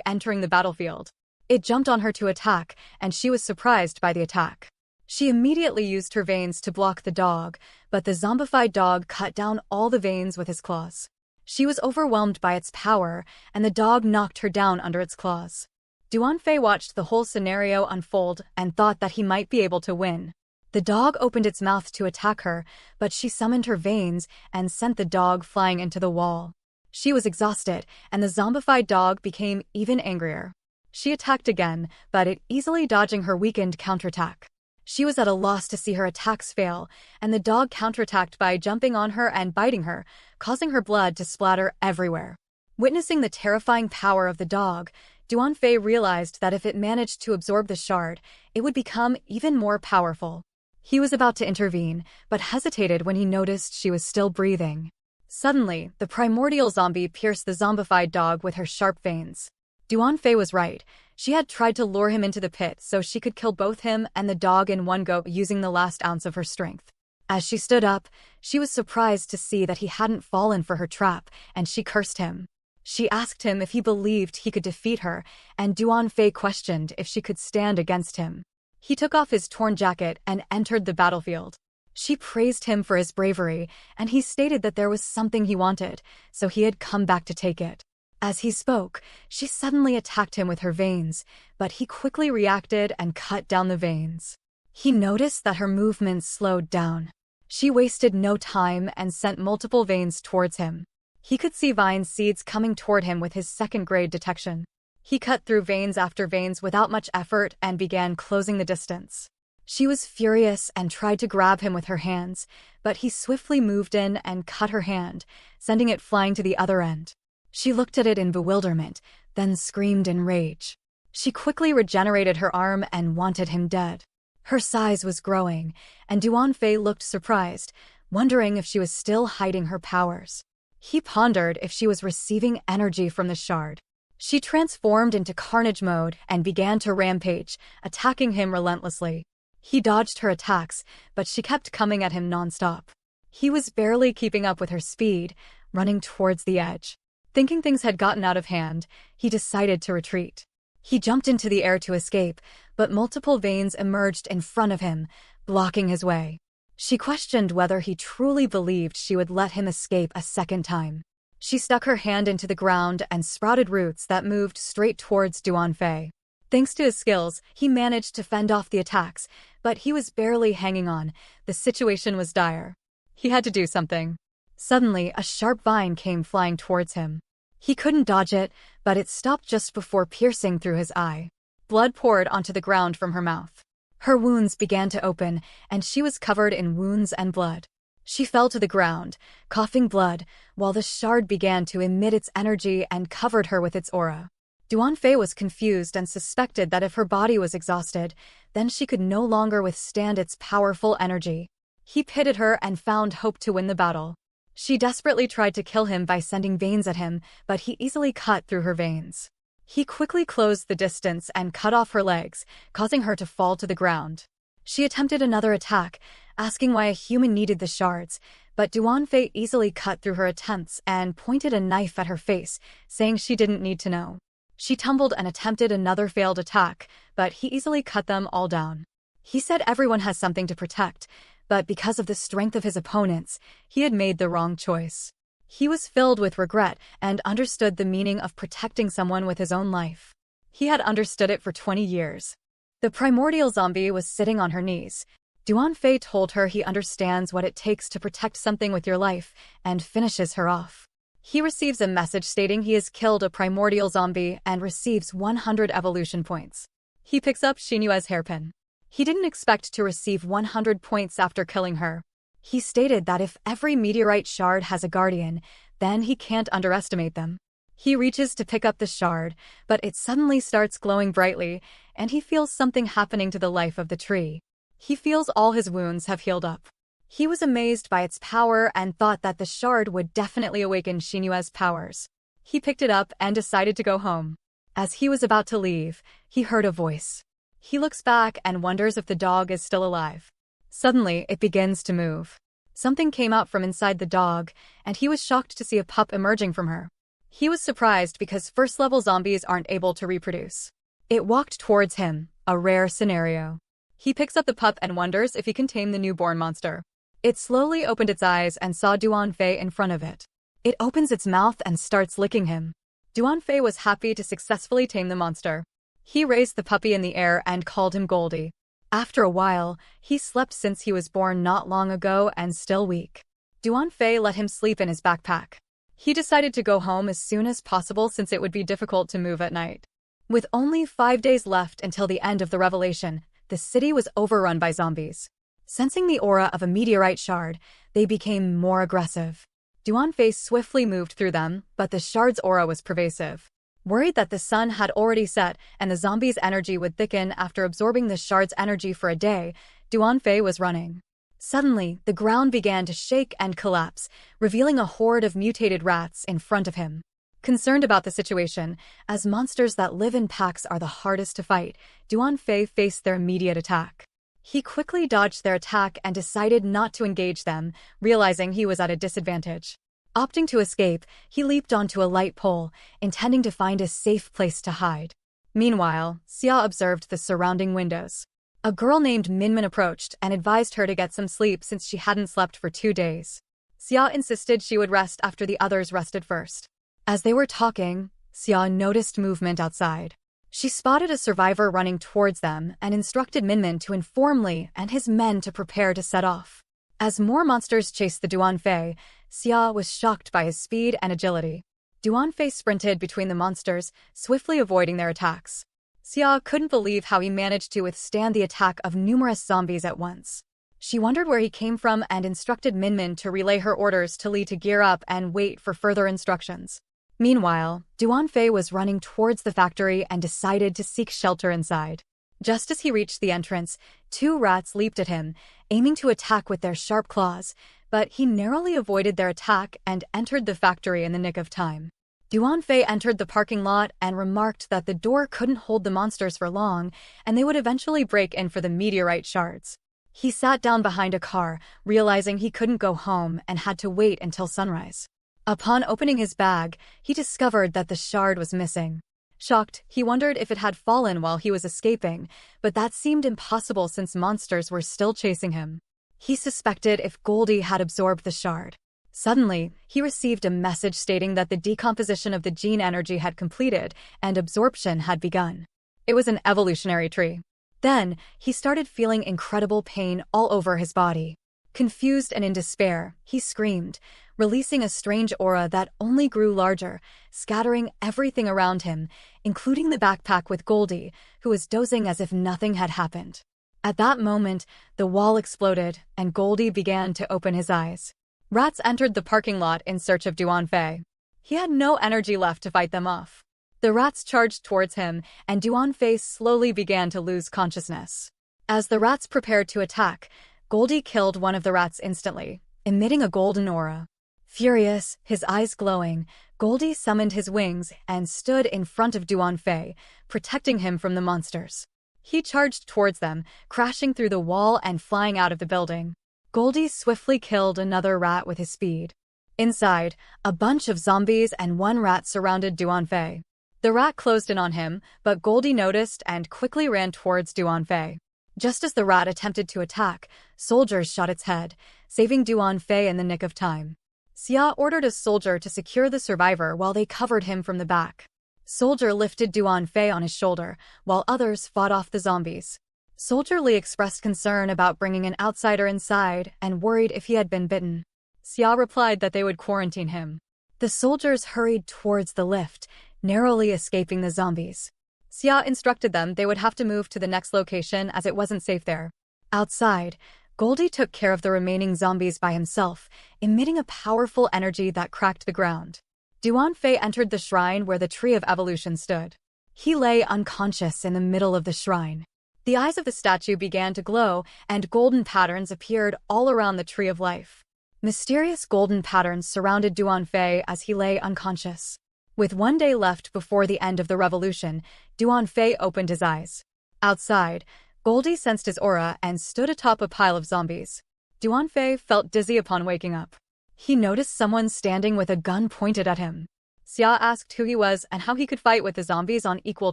Speaker 1: entering the battlefield. It jumped on her to attack, and she was surprised by the attack. She immediately used her veins to block the dog, but the zombified dog cut down all the veins with his claws. She was overwhelmed by its power, and the dog knocked her down under its claws. Duanfei watched the whole scenario unfold and thought that he might be able to win. The dog opened its mouth to attack her, but she summoned her veins and sent the dog flying into the wall. She was exhausted, and the zombified dog became even angrier. She attacked again, but it easily dodging her weakened counterattack. She was at a loss to see her attacks fail, and the dog counterattacked by jumping on her and biting her, causing her blood to splatter everywhere. Witnessing the terrifying power of the dog, Duanfei realized that if it managed to absorb the shard, it would become even more powerful. He was about to intervene, but hesitated when he noticed she was still breathing. Suddenly, the primordial zombie pierced the zombified dog with her sharp veins. Duanfei was right. She had tried to lure him into the pit so she could kill both him and the dog in one go using the last ounce of her strength. As she stood up, she was surprised to see that he hadn't fallen for her trap, and she cursed him. She asked him if he believed he could defeat her, and Duanfei questioned if she could stand against him. He took off his torn jacket and entered the battlefield. She praised him for his bravery, and he stated that there was something he wanted, so he had come back to take it. As he spoke, she suddenly attacked him with her veins, but he quickly reacted and cut down the veins. He noticed that her movements slowed down. She wasted no time and sent multiple veins towards him. He could see vine seeds coming toward him with his second-grade detection. He cut through veins after veins without much effort and began closing the distance. She was furious and tried to grab him with her hands, but he swiftly moved in and cut her hand, sending it flying to the other end. She looked at it in bewilderment, then screamed in rage. She quickly regenerated her arm and wanted him dead. Her size was growing, and Duanfei looked surprised, wondering if she was still hiding her powers. He pondered if she was receiving energy from the shard. She transformed into carnage mode and began to rampage, attacking him relentlessly. He dodged her attacks, but she kept coming at him nonstop. He was barely keeping up with her speed, running towards the edge. Thinking things had gotten out of hand, he decided to retreat. He jumped into the air to escape, but multiple veins emerged in front of him, blocking his way. She questioned whether he truly believed she would let him escape a second time. She stuck her hand into the ground and sprouted roots that moved straight towards Duanfei. Thanks to his skills, he managed to fend off the attacks, but he was barely hanging on. The situation was dire. He had to do something. Suddenly, a sharp vine came flying towards him. He couldn't dodge it, but it stopped just before piercing through his eye. Blood poured onto the ground from her mouth. Her wounds began to open, and she was covered in wounds and blood. She fell to the ground, coughing blood, while the shard began to emit its energy and covered her with its aura. Duanfei was confused and suspected that if her body was exhausted, then she could no longer withstand its powerful energy. He pitied her and found hope to win the battle. She desperately tried to kill him by sending veins at him, but he easily cut through her veins. He quickly closed the distance and cut off her legs, causing her to fall to the ground. She attempted another attack, asking why a human needed the shards, but Duanfei easily cut through her attempts and pointed a knife at her face, saying she didn't need to know. She tumbled and attempted another failed attack, but he easily cut them all down. He said everyone has something to protect, but because of the strength of his opponents, he had made the wrong choice. He was filled with regret and understood the meaning of protecting someone with his own life. He had understood it for 20 years. The primordial zombie was sitting on her knees. Duanfei told her he understands what it takes to protect something with your life and finishes her off. He receives a message stating he has killed a primordial zombie and receives 100 evolution points. He picks up Xinyue's hairpin. He didn't expect to receive 100 points after killing her. He stated that if every meteorite shard has a guardian, then he can't underestimate them. He reaches to pick up the shard, but it suddenly starts glowing brightly, and he feels something happening to the life of the tree. He feels all his wounds have healed up. He was amazed by its power and thought that the shard would definitely awaken Xinyue's powers. He picked it up and decided to go home. As he was about to leave, he heard a voice. He looks back and wonders if the dog is still alive. Suddenly, it begins to move. Something came out from inside the dog, and he was shocked to see a pup emerging from her. He was surprised because first-level zombies aren't able to reproduce. It walked towards him, a rare scenario. He picks up the pup and wonders if he can tame the newborn monster. It slowly opened its eyes and saw Duanfei in front of it. It opens its mouth and starts licking him. Duanfei was happy to successfully tame the monster. He raised the puppy in the air and called him Goldie. After a while, he slept since he was born not long ago and still weak. Duanfei let him sleep in his backpack. He decided to go home as soon as possible since it would be difficult to move at night. With only 5 days left until the end of the revelation, the city was overrun by zombies. Sensing the aura of a meteorite shard, they became more aggressive. Duanfei swiftly moved through them, but the shard's aura was pervasive. Worried that the sun had already set and the zombies' energy would thicken after absorbing the shard's energy for a day, Duanfei was running. Suddenly, the ground began to shake and collapse, revealing a horde of mutated rats in front of him. Concerned about the situation, as monsters that live in packs are the hardest to fight, Duanfei faced their immediate attack. He quickly dodged their attack and decided not to engage them, realizing he was at a disadvantage. Opting to escape, he leaped onto a light pole, intending to find a safe place to hide. Meanwhile, Xia observed the surrounding windows. A girl named Minmin approached and advised her to get some sleep since she hadn't slept for 2 days. Xia insisted she would rest after the others rested first. As they were talking, Xia noticed movement outside. She spotted a survivor running towards them and instructed Minmin to inform Li and his men to prepare to set off. As more monsters chased the Duanfei, Xia was shocked by his speed and agility. Duanfei sprinted between the monsters, swiftly avoiding their attacks. Xia couldn't believe how he managed to withstand the attack of numerous zombies at once. She wondered where he came from and instructed Minmin to relay her orders to Li to gear up and wait for further instructions. Meanwhile, Duanfei was running towards the factory and decided to seek shelter inside. Just as he reached the entrance, 2 rats leaped at him, aiming to attack with their sharp claws, but he narrowly avoided their attack and entered the factory in the nick of time. Duanfei entered the parking lot and remarked that the door couldn't hold the monsters for long, and they would eventually break in for the meteorite shards. He sat down behind a car, realizing he couldn't go home and had to wait until sunrise. Upon opening his bag, he discovered that the shard was missing. Shocked, he wondered if it had fallen while he was escaping, but that seemed impossible since monsters were still chasing him. He suspected if Goldie had absorbed the shard. Suddenly, he received a message stating that the decomposition of the gene energy had completed and absorption had begun. It was an evolutionary tree. Then, he started feeling incredible pain all over his body. Confused and in despair, he screamed, releasing a strange aura that only grew larger, scattering everything around him, including the backpack with Goldie, who was dozing as if nothing had happened. At that moment, the wall exploded, and Goldie began to open his eyes. Rats entered the parking lot in search of Duanfei. He had no energy left to fight them off. The rats charged towards him, and Duanfei slowly began to lose consciousness. As the rats prepared to attack, Goldie killed one of the rats instantly, emitting a golden aura. Furious, his eyes glowing, Goldie summoned his wings and stood in front of Duanfei, protecting him from the monsters. He charged towards them, crashing through the wall and flying out of the building. Goldie swiftly killed another rat with his speed. Inside, a bunch of zombies and 1 rat surrounded Duanfei. The rat closed in on him, but Goldie noticed and quickly ran towards Duanfei. Just as the rat attempted to attack, soldiers shot its head, saving Duanfei in the nick of time. Xia ordered a soldier to secure the survivor while they covered him from the back. Soldier lifted Duanfei on his shoulder, while others fought off the zombies. Soldier Li expressed concern about bringing an outsider inside and worried if he had been bitten. Xia replied that they would quarantine him. The soldiers hurried towards the lift, narrowly escaping the zombies. Xia instructed them they would have to move to the next location as it wasn't safe there. Outside, Goldie took care of the remaining zombies by himself, emitting a powerful energy that cracked the ground. Duanfei entered the shrine where the Tree of Evolution stood. He lay unconscious in the middle of the shrine. The eyes of the statue began to glow, and golden patterns appeared all around the Tree of Life. Mysterious golden patterns surrounded Duanfei as he lay unconscious. With 1 day left before the end of the revolution, Duanfei opened his eyes. Outside, Goldie sensed his aura and stood atop a pile of zombies. Duanfei felt dizzy upon waking up. He noticed someone standing with a gun pointed at him. Xia asked who he was and how he could fight with the zombies on equal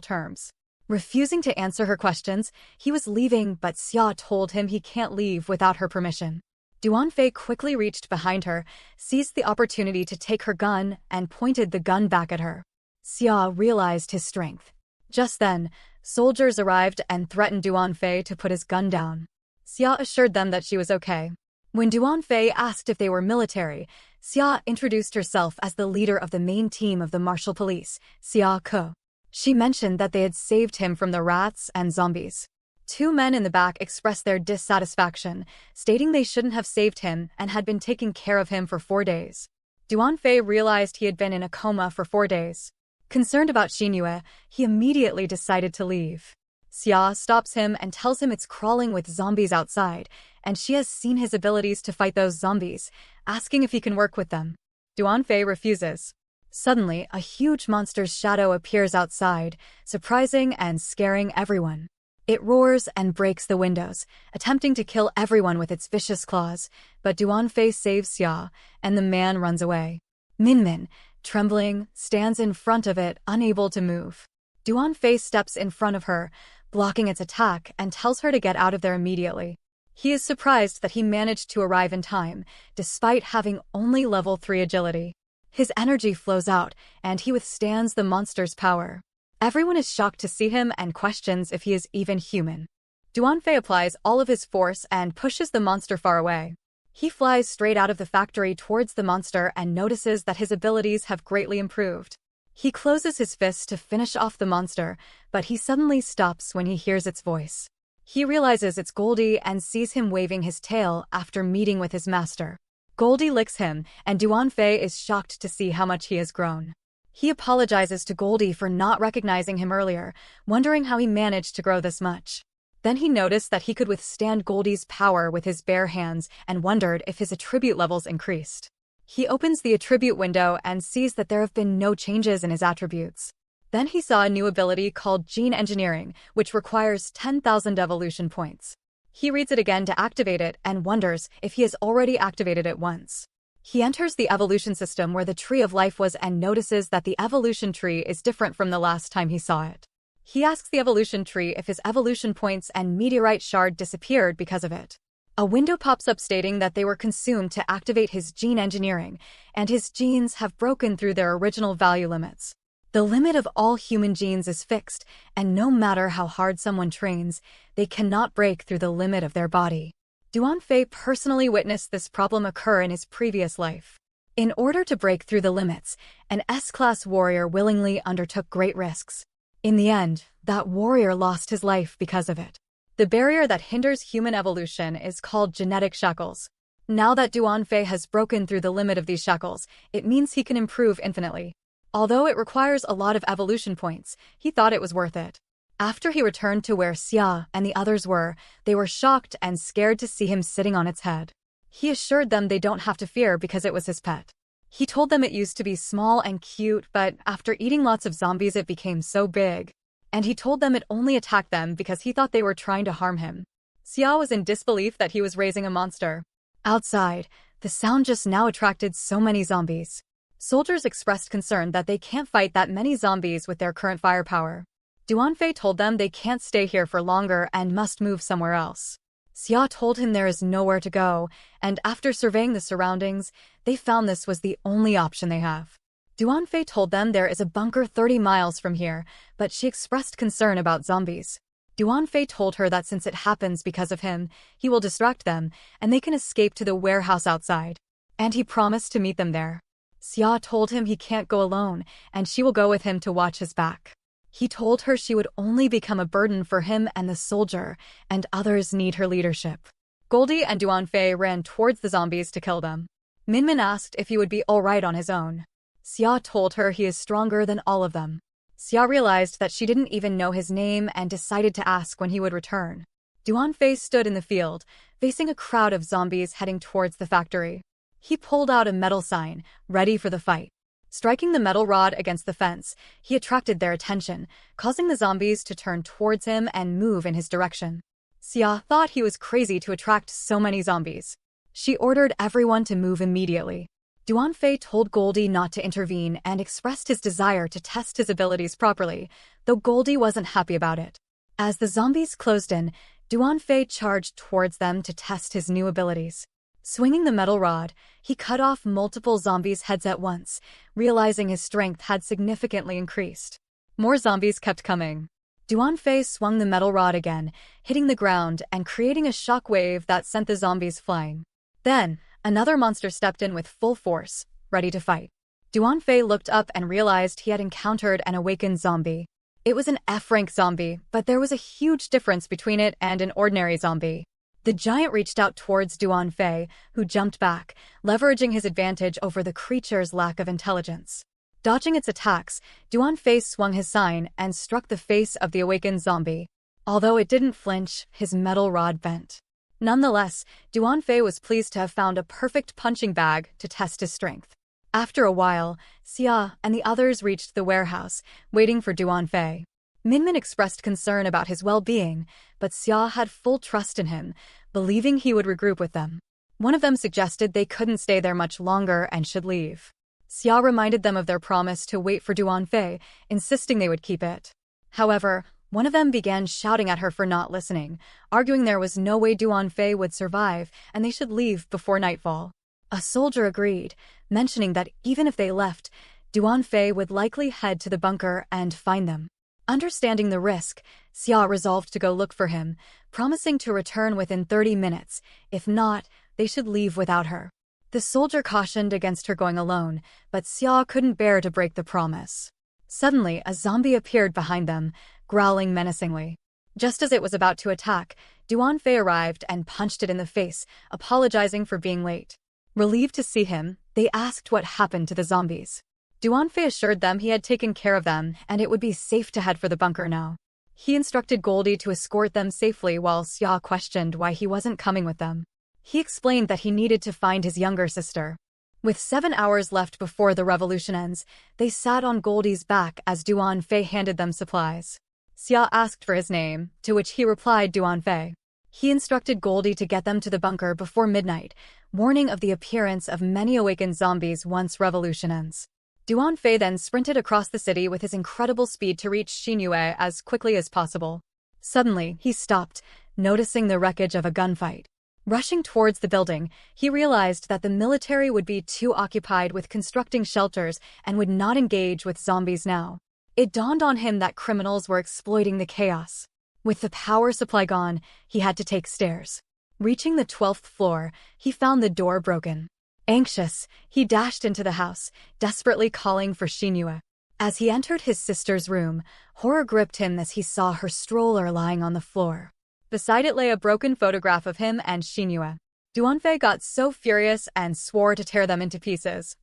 Speaker 1: terms. Refusing to answer her questions, he was leaving, but Xia told him he can't leave without her permission. Duanfei quickly reached behind her, seized the opportunity to take her gun, and pointed the gun back at her. Xia realized his strength. Just then, soldiers arrived and threatened Duanfei to put his gun down. Xia assured them that she was okay. When Duanfei asked if they were military, Xia introduced herself as the leader of the main team of the martial police, Xia Ke. She mentioned that they had saved him from the rats and zombies. Two men in the back expressed their dissatisfaction, stating they shouldn't have saved him and had been taking care of him for 4 days. Duanfei realized he had been in a coma for 4 days. Concerned about Xinyue, he immediately decided to leave. Xia stops him and tells him it's crawling with zombies outside, and she has seen his abilities to fight those zombies, asking if he can work with them. Duanfei refuses. Suddenly, a huge monster's shadow appears outside, surprising and scaring everyone. It roars and breaks the windows, attempting to kill everyone with its vicious claws, but Duanfei saves Xia, and the man runs away. Minmin, trembling, stands in front of it, unable to move. Duanfei steps in front of her, blocking its attack, and tells her to get out of there immediately. He is surprised that he managed to arrive in time, despite having only level 3 agility. His energy flows out, and he withstands the monster's power. Everyone is shocked to see him and questions if he is even human. Duanfei applies all of his force and pushes the monster far away. He flies straight out of the factory towards the monster and notices that his abilities have greatly improved. He closes his fist to finish off the monster, but he suddenly stops when he hears its voice. He realizes it's Goldie and sees him waving his tail after meeting with his master. Goldie licks him, and Duanfei is shocked to see how much he has grown. He apologizes to Goldie for not recognizing him earlier, wondering how he managed to grow this much. Then he noticed that he could withstand Goldie's power with his bare hands and wondered if his attribute levels increased. He opens the attribute window and sees that there have been no changes in his attributes. Then he saw a new ability called Gene Engineering, which requires 10,000 evolution points. He reads it again to activate it and wonders if he has already activated it once. He enters the evolution system where the Tree of Life was and notices that the evolution tree is different from the last time he saw it. He asks the evolution tree if his evolution points and meteorite shard disappeared because of it. A window pops up stating that they were consumed to activate his gene engineering, and his genes have broken through their original value limits. The limit of all human genes is fixed, and no matter how hard someone trains, they cannot break through the limit of their body. Duanfei personally witnessed this problem occur in his previous life. In order to break through the limits, an S-class warrior willingly undertook great risks. In the end, that warrior lost his life because of it. The barrier that hinders human evolution is called genetic shackles. Now that Duanfei has broken through the limit of these shackles, it means he can improve infinitely. Although it requires a lot of evolution points, he thought it was worth it. After he returned to where Xia and the others were, they were shocked and scared to see him sitting on its head. He assured them they don't have to fear because it was his pet. He told them it used to be small and cute, but after eating lots of zombies it became so big. And he told them it only attacked them because he thought they were trying to harm him. Xia was in disbelief that he was raising a monster. Outside, the sound just now attracted so many zombies. Soldiers expressed concern that they can't fight that many zombies with their current firepower. Duanfei told them they can't stay here for longer and must move somewhere else. Xia told him there is nowhere to go, and after surveying the surroundings, they found this was the only option they have. Duanfei told them there is a bunker 30 miles from here, but she expressed concern about zombies. Duanfei told her that since it happens because of him, he will distract them, and they can escape to the warehouse outside. And he promised to meet them there. Xia told him he can't go alone, and she will go with him to watch his back. He told her she would only become a burden for him and the soldier, and others need her leadership. Goldie and Duanfei ran towards the zombies to kill them. Minmin asked if he would be alright on his own. Xia told her he is stronger than all of them. Xia realized that she didn't even know his name and decided to ask when he would return. Duanfei stood in the field, facing a crowd of zombies heading towards the factory. He pulled out a metal sign, ready for the fight. Striking the metal rod against the fence, he attracted their attention, causing the zombies to turn towards him and move in his direction. Xia thought he was crazy to attract so many zombies. She ordered everyone to move immediately. Duanfei told Goldie not to intervene and expressed his desire to test his abilities properly, though Goldie wasn't happy about it. As the zombies closed in, Duanfei charged towards them to test his new abilities. Swinging the metal rod, he cut off multiple zombies' heads at once, realizing his strength had significantly increased. More zombies kept coming. Duanfei swung the metal rod again, hitting the ground and creating a shockwave that sent the zombies flying. Then, another monster stepped in with full force, ready to fight. Duanfei looked up and realized he had encountered an awakened zombie. It was an F-rank zombie, but there was a huge difference between it and an ordinary zombie. The giant reached out towards Duanfei, who jumped back, leveraging his advantage over the creature's lack of intelligence. Dodging its attacks, Duanfei swung his sign and struck the face of the awakened zombie. Although it didn't flinch, his metal rod bent. Nonetheless, Duanfei was pleased to have found a perfect punching bag to test his strength. After a while, Xia and the others reached the warehouse, waiting for Duanfei. Minmin expressed concern about his well-being, but Xia had full trust in him, believing he would regroup with them. One of them suggested they couldn't stay there much longer and should leave. Xia reminded them of their promise to wait for Duanfei, insisting they would keep it. However, one of them began shouting at her for not listening, arguing there was no way Duanfei would survive and they should leave before nightfall. A soldier agreed, mentioning that even if they left, Duanfei would likely head to the bunker and find them. Understanding the risk, Xia resolved to go look for him, promising to return within 30 minutes. If not, they should leave without her. The soldier cautioned against her going alone, but Xia couldn't bear to break the promise. Suddenly, a zombie appeared behind them, growling menacingly. Just as it was about to attack, Duanfei arrived and punched it in the face, apologizing for being late. Relieved to see him, they asked what happened to the zombies. Duanfei assured them he had taken care of them and it would be safe to head for the bunker now. He instructed Goldie to escort them safely while Xia questioned why he wasn't coming with them. He explained that he needed to find his younger sister. With 7 hours left before the revolution ends, they sat on Goldie's back as Duanfei handed them supplies. Xia asked for his name, to which he replied Duanfei. He instructed Goldie to get them to the bunker before midnight, warning of the appearance of many awakened zombies once revolution ends. Duanfei then sprinted across the city with his incredible speed to reach Xinyue as quickly as possible. Suddenly, he stopped, noticing the wreckage of a gunfight. Rushing towards the building, he realized that the military would be too occupied with constructing shelters and would not engage with zombies now. It dawned on him that criminals were exploiting the chaos. With the power supply gone, he had to take stairs. Reaching the 12th floor, he found the door broken. Anxious, he dashed into the house, desperately calling for Xinyue. As he entered his sister's room, horror gripped him as he saw her stroller lying on the floor. Beside it lay a broken photograph of him and Xinyue. Duanfei got so furious and swore to tear them into pieces.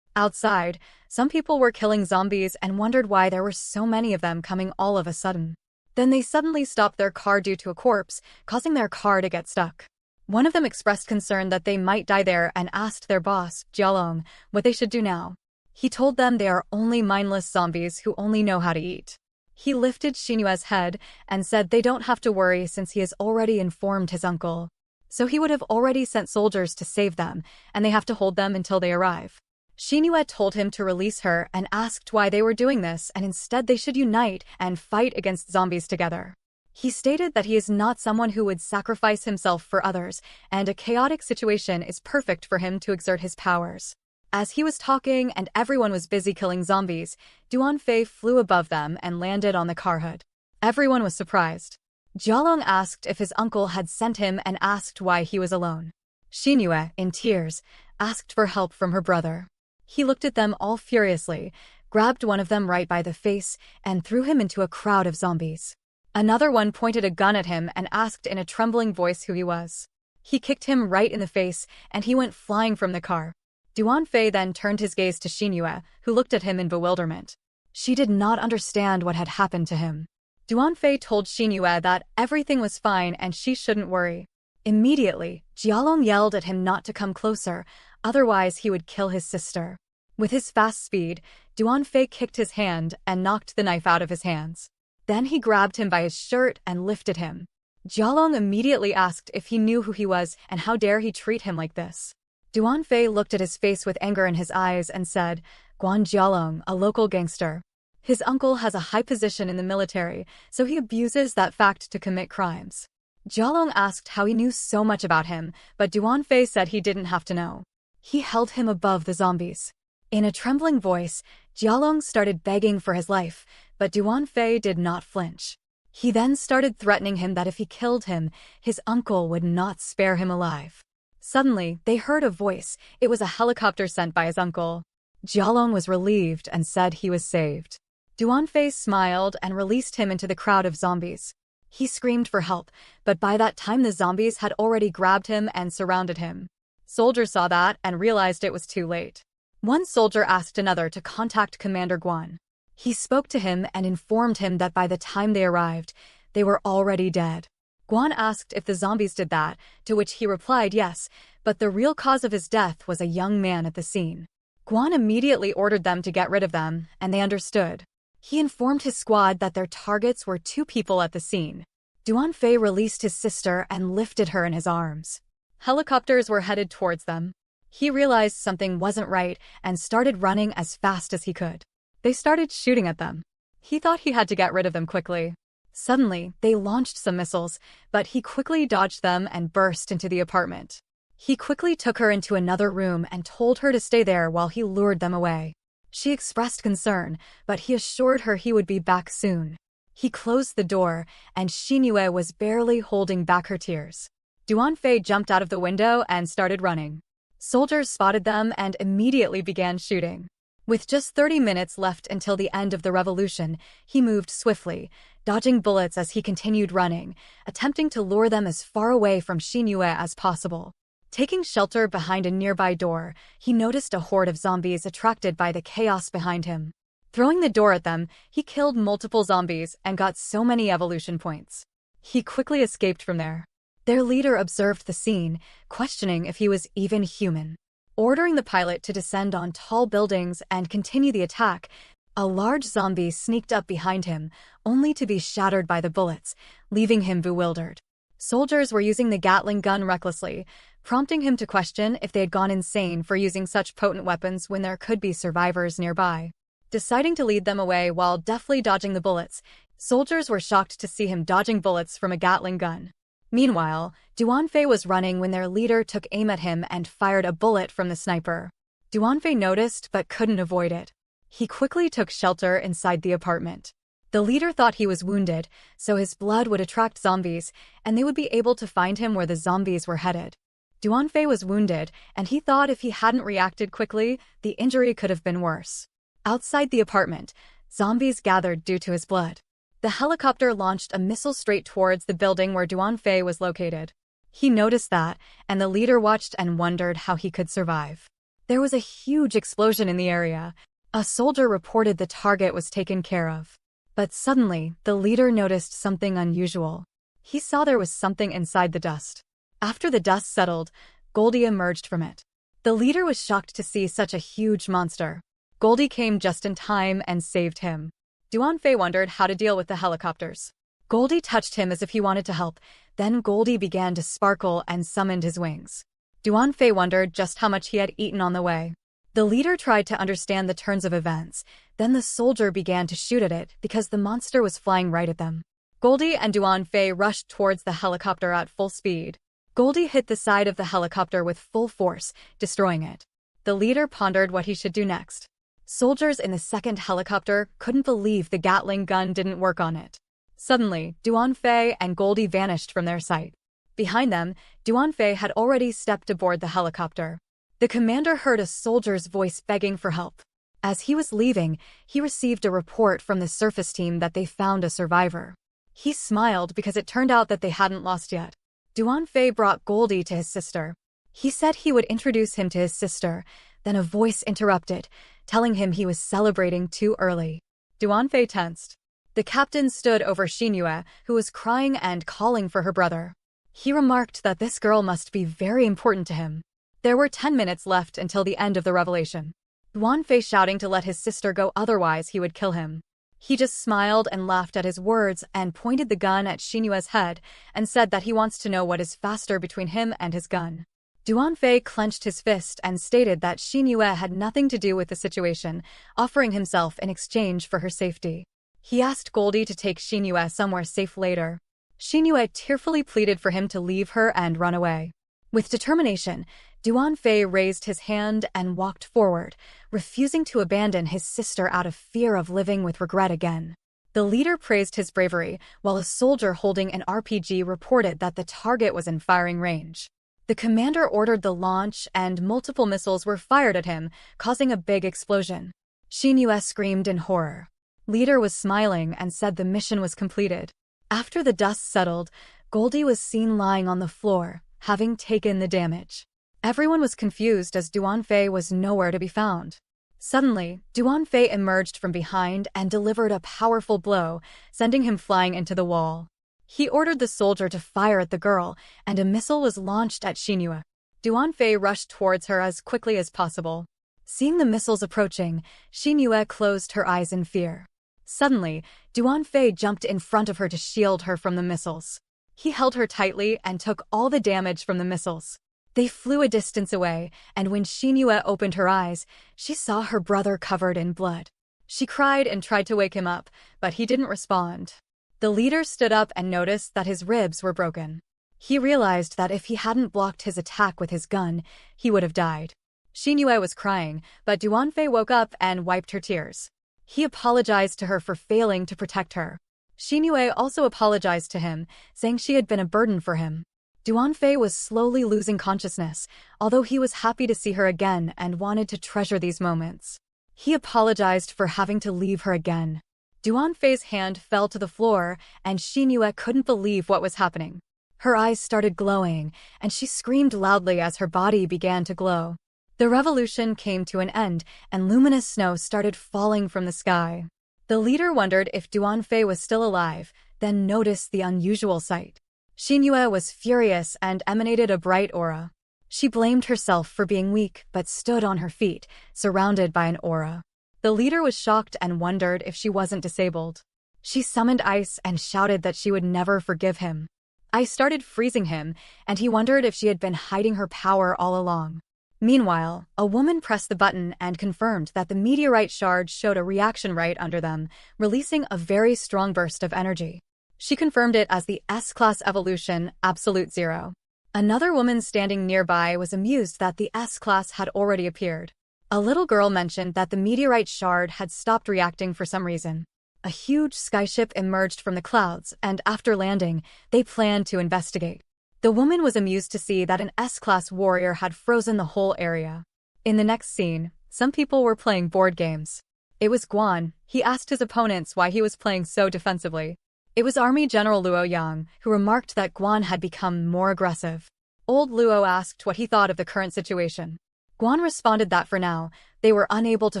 Speaker 1: Outside, some people were killing zombies and wondered why there were so many of them coming all of a sudden. Then they suddenly stopped their car due to a corpse, causing their car to get stuck. One of them expressed concern that they might die there and asked their boss, Jialong, what they should do now. He told them they are only mindless zombies who only know how to eat. He lifted Xinyue's head and said they don't have to worry since he has already informed his uncle. So he would have already sent soldiers to save them, and they have to hold them until they arrive. Xinyue told him to release her and asked why they were doing this, and instead they should unite and fight against zombies together. He stated that he is not someone who would sacrifice himself for others, and a chaotic situation is perfect for him to exert his powers. As he was talking and everyone was busy killing zombies, Duanfei flew above them and landed on the car hood. Everyone was surprised. Jialong asked if his uncle had sent him and asked why he was alone. Xinyue, in tears, asked for help from her brother. He looked at them all furiously, grabbed one of them right by the face, and threw him into a crowd of zombies. Another one pointed a gun at him and asked in a trembling voice who he was. He kicked him right in the face, and he went flying from the car. Duanfei then turned his gaze to Xinyue, who looked at him in bewilderment. She did not understand what had happened to him. Duanfei told Xinyue that everything was fine and she shouldn't worry. Immediately, Jialong yelled at him not to come closer, otherwise he would kill his sister. With his fast speed, Duanfei kicked his hand and knocked the knife out of his hands. Then he grabbed him by his shirt and lifted him. Jialong immediately asked if he knew who he was and how dare he treat him like this. Duanfei looked at his face with anger in his eyes and said, Guan Jialong, a local gangster. His uncle has a high position in the military, so he abuses that fact to commit crimes. Jialong asked how he knew so much about him, but Duanfei said he didn't have to know. He held him above the zombies. In a trembling voice, Jialong started begging for his life, but Duanfei did not flinch. He then started threatening him that if he killed him, his uncle would not spare him alive. Suddenly, they heard a voice. It was a helicopter sent by his uncle. Jialong was relieved and said he was saved. Duanfei smiled and released him into the crowd of zombies. He screamed for help, but by that time the zombies had already grabbed him and surrounded him. Soldiers saw that and realized it was too late. One soldier asked another to contact Commander Guan. He spoke to him and informed him that by the time they arrived, they were already dead. Guan asked if the zombies did that, to which he replied yes, but the real cause of his death was a young man at the scene. Guan immediately ordered them to get rid of them, and they understood. He informed his squad that their targets were 2 people at the scene. Duanfei released his sister and lifted her in his arms. Helicopters were headed towards them. He realized something wasn't right and started running as fast as he could. They started shooting at them. He thought he had to get rid of them quickly. Suddenly, they launched some missiles, but he quickly dodged them and burst into the apartment. He quickly took her into another room and told her to stay there while he lured them away. She expressed concern, but he assured her he would be back soon. He closed the door, and Xinyue was barely holding back her tears. Duanfei jumped out of the window and started running. Soldiers spotted them and immediately began shooting. With just 30 minutes left until the end of the revolution, he moved swiftly, dodging bullets as he continued running, attempting to lure them as far away from Xinyue as possible. Taking shelter behind a nearby door, he noticed a horde of zombies attracted by the chaos behind him. Throwing the door at them, he killed multiple zombies and got so many evolution points. He quickly escaped from there. Their leader observed the scene, questioning if he was even human. Ordering the pilot to descend on tall buildings and continue the attack, a large zombie sneaked up behind him, only to be shattered by the bullets, leaving him bewildered. Soldiers were using the Gatling gun recklessly, prompting him to question if they had gone insane for using such potent weapons when there could be survivors nearby. Deciding to lead them away while deftly dodging the bullets, soldiers were shocked to see him dodging bullets from a Gatling gun. Meanwhile, Duanfei was running when their leader took aim at him and fired a bullet from the sniper. Duanfei noticed but couldn't avoid it. He quickly took shelter inside the apartment. The leader thought he was wounded, so his blood would attract zombies, and they would be able to find him where the zombies were headed. Duanfei was wounded, and he thought if he hadn't reacted quickly, the injury could have been worse. Outside the apartment, zombies gathered due to his blood. The helicopter launched a missile straight towards the building where Duanfei was located. He noticed that, and the leader watched and wondered how he could survive. There was a huge explosion in the area. A soldier reported the target was taken care of. But suddenly, the leader noticed something unusual. He saw there was something inside the dust. After the dust settled, Goldie emerged from it. The leader was shocked to see such a huge monster. Goldie came just in time and saved him. Duanfei wondered how to deal with the helicopters. Goldie touched him as if he wanted to help, then Goldie began to sparkle and summoned his wings. Duanfei wondered just how much he had eaten on the way. The leader tried to understand the turns of events, then the soldier began to shoot at it because the monster was flying right at them. Goldie and Duanfei rushed towards the helicopter at full speed. Goldie hit the side of the helicopter with full force, destroying it. The leader pondered what he should do next. Soldiers in the second helicopter couldn't believe the Gatling gun didn't work on it. Suddenly, Duanfei and Goldie vanished from their sight. Behind them, Duanfei had already stepped aboard the helicopter. The commander heard a soldier's voice begging for help. As he was leaving, he received a report from the surface team that they found a survivor. He smiled because it turned out that they hadn't lost yet. Duanfei brought Goldie to his sister. He said he would introduce him to his sister, then a voice interrupted, telling him he was celebrating too early. Duanfei tensed. The captain stood over Xinyue, who was crying and calling for her brother. He remarked that this girl must be very important to him. There were 10 minutes left until the end of the revelation. Duanfei shouting to let his sister go, otherwise he would kill him. He just smiled and laughed at his words and pointed the gun at Xinyue's head and said that he wants to know what is faster between him and his gun. Duanfei clenched his fist and stated that Xinyue had nothing to do with the situation, offering himself in exchange for her safety. He asked Goldie to take Xinyue somewhere safe later. Xinyue tearfully pleaded for him to leave her and run away. With determination, Duanfei raised his hand and walked forward, refusing to abandon his sister out of fear of living with regret again. The leader praised his bravery, while a soldier holding an RPG reported that the target was in firing range. The commander ordered the launch, and multiple missiles were fired at him, causing a big explosion. Shinhua screamed in horror. Leader was smiling and said the mission was completed. After the dust settled, Goldie was seen lying on the floor, having taken the damage. Everyone was confused as Duanfei was nowhere to be found. Suddenly, Duanfei emerged from behind and delivered a powerful blow, sending him flying into the wall. He ordered the soldier to fire at the girl, and a missile was launched at Shinhua. Duanfei rushed towards her as quickly as possible. Seeing the missiles approaching, Shinhua closed her eyes in fear. Suddenly, Duanfei jumped in front of her to shield her from the missiles. He held her tightly and took all the damage from the missiles. They flew a distance away, and when Shinhua opened her eyes, she saw her brother covered in blood. She cried and tried to wake him up, but he didn't respond. The leader stood up and noticed that his ribs were broken. He realized that if he hadn't blocked his attack with his gun, he would have died. Shinhua was crying, but Duanfei woke up and wiped her tears. He apologized to her for failing to protect her. Shinhua also apologized to him, saying she had been a burden for him. Duanfei was slowly losing consciousness, although he was happy to see her again and wanted to treasure these moments. He apologized for having to leave her again. Duanfei's hand fell to the floor, and Shinhua couldn't believe what was happening. Her eyes started glowing, and she screamed loudly as her body began to glow. The revolution came to an end, and luminous snow started falling from the sky. The leader wondered if Duanfei was still alive, then noticed the unusual sight. Shinhua was furious and emanated a bright aura. She blamed herself for being weak but stood on her feet, surrounded by an aura. The leader was shocked and wondered if she wasn't disabled. She summoned ice and shouted that she would never forgive him. Ice started freezing him, and he wondered if she had been hiding her power all along. Meanwhile, a woman pressed the button and confirmed that the meteorite shards showed a reaction right under them, releasing a very strong burst of energy. She confirmed it as the S-class evolution, Absolute Zero. Another woman standing nearby was amused that the S-class had already appeared. A little girl mentioned that the meteorite shard had stopped reacting for some reason. A huge skyship emerged from the clouds, and after landing, they planned to investigate. The woman was amused to see that an S-class warrior had frozen the whole area. In the next scene, some people were playing board games. It was Guan. He asked his opponents why he was playing so defensively. It was Army General Luo Yang, who remarked that Guan had become more aggressive. Old Luo asked what he thought of the current situation. Guan responded that for now, they were unable to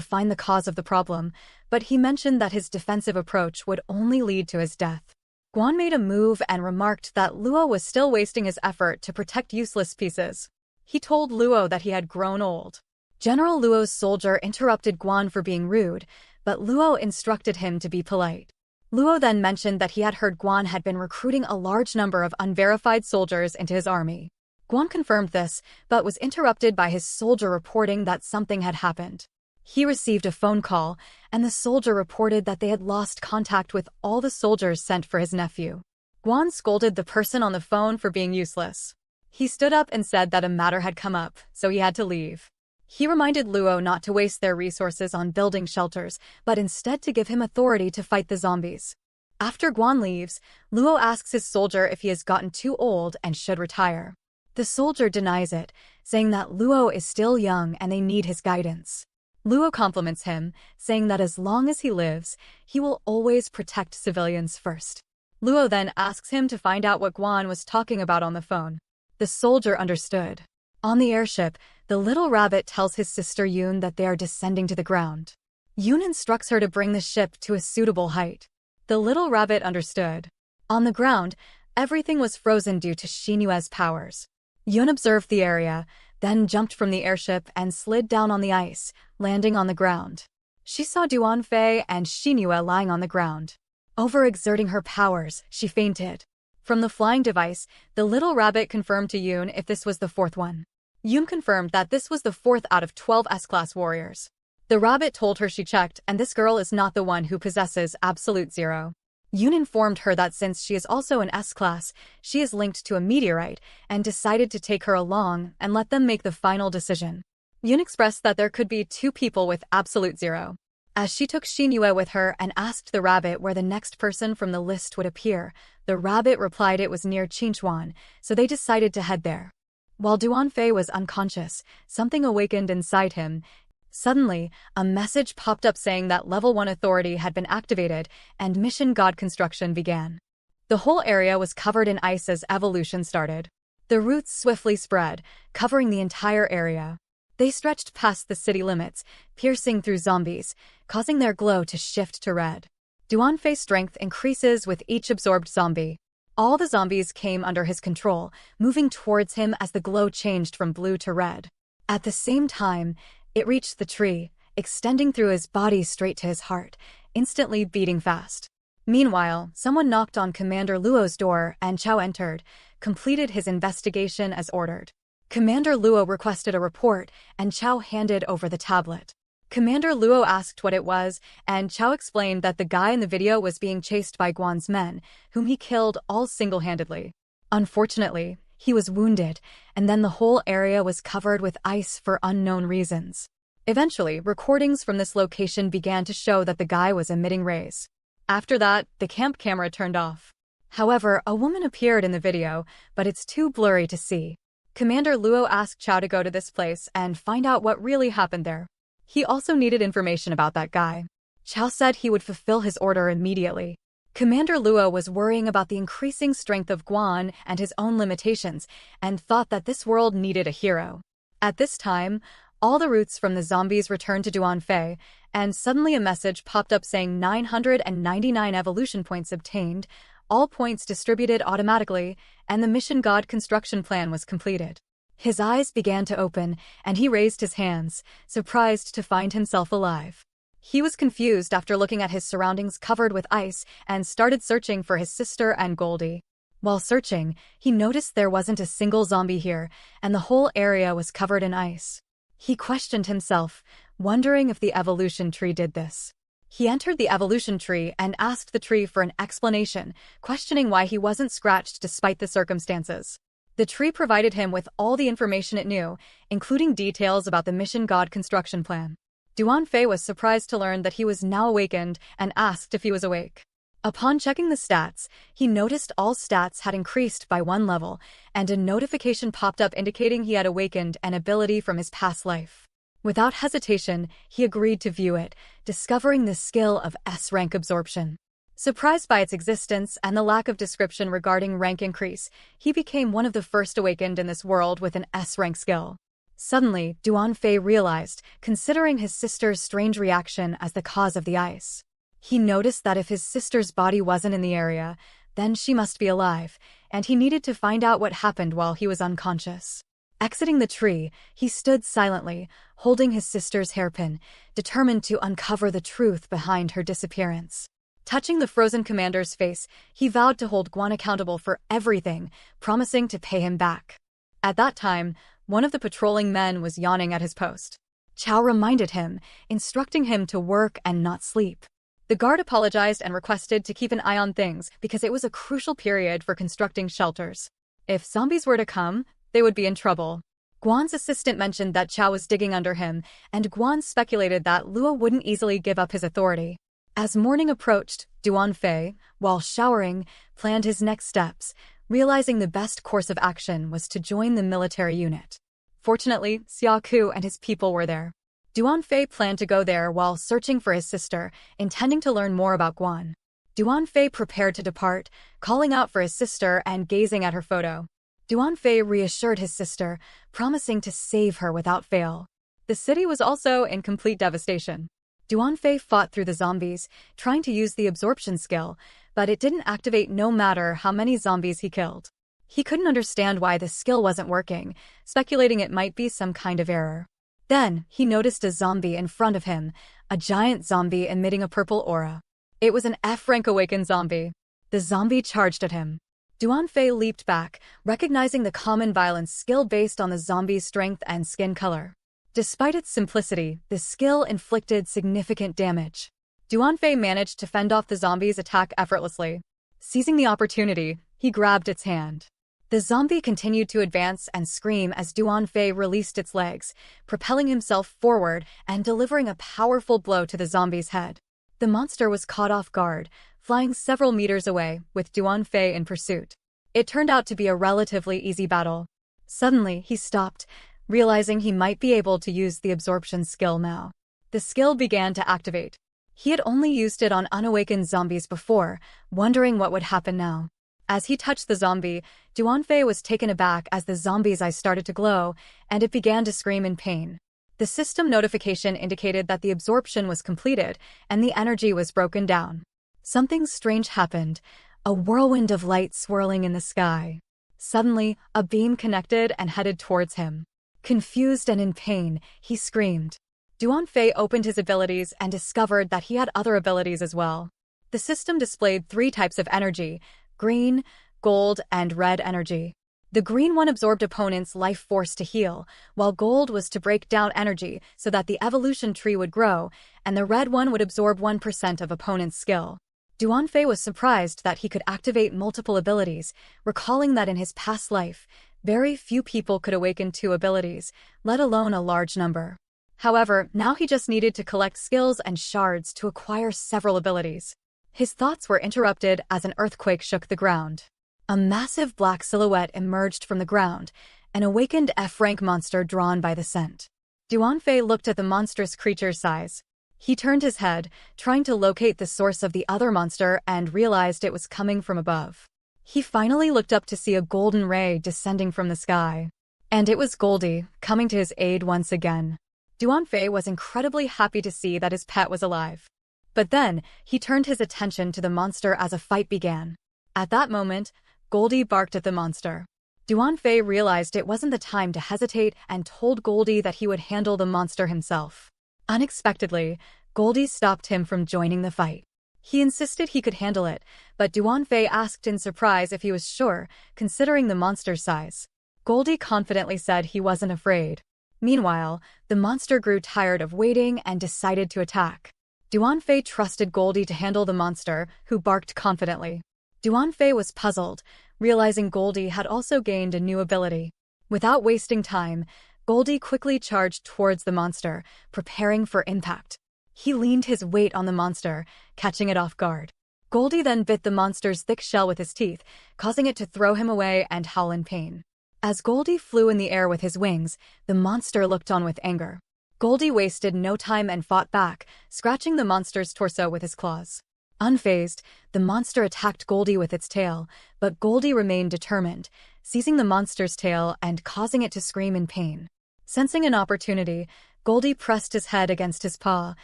Speaker 1: find the cause of the problem, but he mentioned that his defensive approach would only lead to his death. Guan made a move and remarked that Luo was still wasting his effort to protect useless pieces. He told Luo that he had grown old. General Luo's soldier interrupted Guan for being rude, but Luo instructed him to be polite. Luo then mentioned that he had heard Guan had been recruiting a large number of unverified soldiers into his army. Guan confirmed this, but was interrupted by his soldier reporting that something had happened. He received a phone call, and the soldier reported that they had lost contact with all the soldiers sent for his nephew. Guan scolded the person on the phone for being useless. He stood up and said that a matter had come up, so he had to leave. He reminded Luo not to waste their resources on building shelters, but instead to give him authority to fight the zombies. After Guan leaves, Luo asks his soldier if he has gotten too old and should retire. The soldier denies it, saying that Luo is still young and they need his guidance. Luo compliments him, saying that as long as he lives, he will always protect civilians first. Luo then asks him to find out what Guan was talking about on the phone. The soldier understood. On the airship, the little rabbit tells his sister Yoon that they are descending to the ground. Yoon instructs her to bring the ship to a suitable height. The little rabbit understood. On the ground, everything was frozen due to Shinua's powers. Yoon observed the area, then jumped from the airship and slid down on the ice, landing on the ground. She saw Duanfei and Shinhua lying on the ground. Overexerting her powers, she fainted. From the flying device, the little rabbit confirmed to Yoon if this was the fourth one. Yoon confirmed that this was the fourth out of 12 S-class warriors. The rabbit told her she checked, and this girl is not the one who possesses Absolute Zero. Yoon informed her that since she is also an S-class, she is linked to a meteorite, and decided to take her along and let them make the final decision. Yoon expressed that there could be two people with Absolute Zero. As she took Xinyue with her and asked the rabbit where the next person from the list would appear, the rabbit replied it was near Qinchuan, so they decided to head there. While Duanfei was unconscious, something awakened inside him. Suddenly, a message popped up saying that Level 1 authority had been activated and Mission God construction began. The whole area was covered in ice as evolution started. The roots swiftly spread, covering the entire area. They stretched past the city limits, piercing through zombies, causing their glow to shift to red. Duanfei's strength increases with each absorbed zombie. All the zombies came under his control, moving towards him as the glow changed from blue to red. At the same time, it reached the tree, extending through his body straight to his heart, instantly beating fast. Meanwhile, someone knocked on Commander Luo's door and Chao entered, completed his investigation as ordered. Commander Luo requested a report, and Chao handed over the tablet. Commander Luo asked what it was, and Chao explained that the guy in the video was being chased by Guan's men, whom he killed all single-handedly. Unfortunately, he was wounded, and then the whole area was covered with ice for unknown reasons. Eventually, recordings from this location began to show that the guy was emitting rays. After that, the camp camera turned off. However, a woman appeared in the video, but it's too blurry to see. Commander Luo asked Chao to go to this place and find out what really happened there. He also needed information about that guy. Chao said he would fulfill his order immediately. Commander Luo was worrying about the increasing strength of Guan and his own limitations, and thought that this world needed a hero. At this time, all the roots from the zombies returned to Duanfei, and suddenly a message popped up saying 999 evolution points obtained, all points distributed automatically, and the Mission God construction plan was completed. His eyes began to open, and he raised his hands, surprised to find himself alive. He was confused after looking at his surroundings covered with ice and started searching for his sister and Goldie. While searching, he noticed there wasn't a single zombie here, and the whole area was covered in ice. He questioned himself, wondering if the evolution tree did this. He entered the evolution tree and asked the tree for an explanation, questioning why he wasn't scratched despite the circumstances. The tree provided him with all the information it knew, including details about the Mission God construction plan. Duanfei was surprised to learn that he was now awakened and asked if he was awake. Upon checking the stats, he noticed all stats had increased by 1 level, and a notification popped up indicating he had awakened an ability from his past life. Without hesitation, he agreed to view it, discovering the skill of S-rank absorption. Surprised by its existence and the lack of description regarding rank increase, he became one of the first awakened in this world with an S-rank skill. Suddenly, Duanfei realized, considering his sister's strange reaction as the cause of the ice. He noticed that if his sister's body wasn't in the area, then she must be alive, and he needed to find out what happened while he was unconscious. Exiting the tree, he stood silently, holding his sister's hairpin, determined to uncover the truth behind her disappearance. Touching the frozen commander's face, he vowed to hold Guan accountable for everything, promising to pay him back. At that time, one of the patrolling men was yawning at his post. Chao reminded him, instructing him to work and not sleep. The guard apologized and requested to keep an eye on things because it was a crucial period for constructing shelters. If zombies were to come, they would be in trouble. Guan's assistant mentioned that Chao was digging under him, and Guan speculated that Luo wouldn't easily give up his authority. As morning approached, Duanfei, while showering, planned his next steps, realizing the best course of action was to join the military unit. Fortunately, Xiaoku and his people were there. Duanfei planned to go there while searching for his sister, intending to learn more about Guan. Duanfei prepared to depart, calling out for his sister and gazing at her photo. Duanfei reassured his sister, promising to save her without fail. The city was also in complete devastation. Duanfei fought through the zombies, trying to use the absorption skill, but it didn't activate no matter how many zombies he killed. He couldn't understand why the skill wasn't working, speculating it might be some kind of error. Then, he noticed a zombie in front of him, a giant zombie emitting a purple aura. It was an F-rank awakened zombie. The zombie charged at him. Duanfei leaped back, recognizing the common violence skill based on the zombie's strength and skin color. Despite its simplicity, the skill inflicted significant damage. Duanfei managed to fend off the zombie's attack effortlessly. Seizing the opportunity, he grabbed its hand. The zombie continued to advance and scream as Duanfei released its legs, propelling himself forward and delivering a powerful blow to the zombie's head. The monster was caught off guard, flying several meters away, with Duanfei in pursuit. It turned out to be a relatively easy battle. Suddenly, he stopped, realizing he might be able to use the absorption skill now. The skill began to activate. He had only used it on unawakened zombies before, wondering what would happen now. As he touched the zombie, Duanfei was taken aback as the zombie's eyes started to glow, and it began to scream in pain. The system notification indicated that the absorption was completed, and the energy was broken down. Something strange happened, a whirlwind of light swirling in the sky. Suddenly, a beam connected and headed towards him. Confused and in pain, he screamed. Duanfei opened his abilities and discovered that he had other abilities as well. The system displayed 3 types of energy: green, gold, and red energy. The green one absorbed opponents' life force to heal, while gold was to break down energy so that the evolution tree would grow, and the red one would absorb 1% of opponents' skill. Duanfei was surprised that he could activate multiple abilities, recalling that in his past life, very few people could awaken 2 abilities, let alone a large number. However, now he just needed to collect skills and shards to acquire several abilities. His thoughts were interrupted as an earthquake shook the ground. A massive black silhouette emerged from the ground, an awakened F-rank monster drawn by the scent. Duanfei looked at the monstrous creature's size. He turned his head, trying to locate the source of the other monster, and realized it was coming from above. He finally looked up to see a golden ray descending from the sky. And it was Goldie, coming to his aid once again. Duanfei was incredibly happy to see that his pet was alive. But then, he turned his attention to the monster as a fight began. At that moment, Goldie barked at the monster. Duanfei realized it wasn't the time to hesitate and told Goldie that he would handle the monster himself. Unexpectedly, Goldie stopped him from joining the fight. He insisted he could handle it, but Duanfei asked in surprise if he was sure, considering the monster's size. Goldie confidently said he wasn't afraid. Meanwhile, the monster grew tired of waiting and decided to attack. Duanfei trusted Goldie to handle the monster, who barked confidently. Duanfei was puzzled, realizing Goldie had also gained a new ability. Without wasting time, Goldie quickly charged towards the monster, preparing for impact. He leaned his weight on the monster, catching it off guard. Goldie then bit the monster's thick shell with his teeth, causing it to throw him away and howl in pain. As Goldie flew in the air with his wings, the monster looked on with anger. Goldie wasted no time and fought back, scratching the monster's torso with his claws. Unfazed, the monster attacked Goldie with its tail, but Goldie remained determined, seizing the monster's tail and causing it to scream in pain. Sensing an opportunity, Goldie pressed his head against his paw,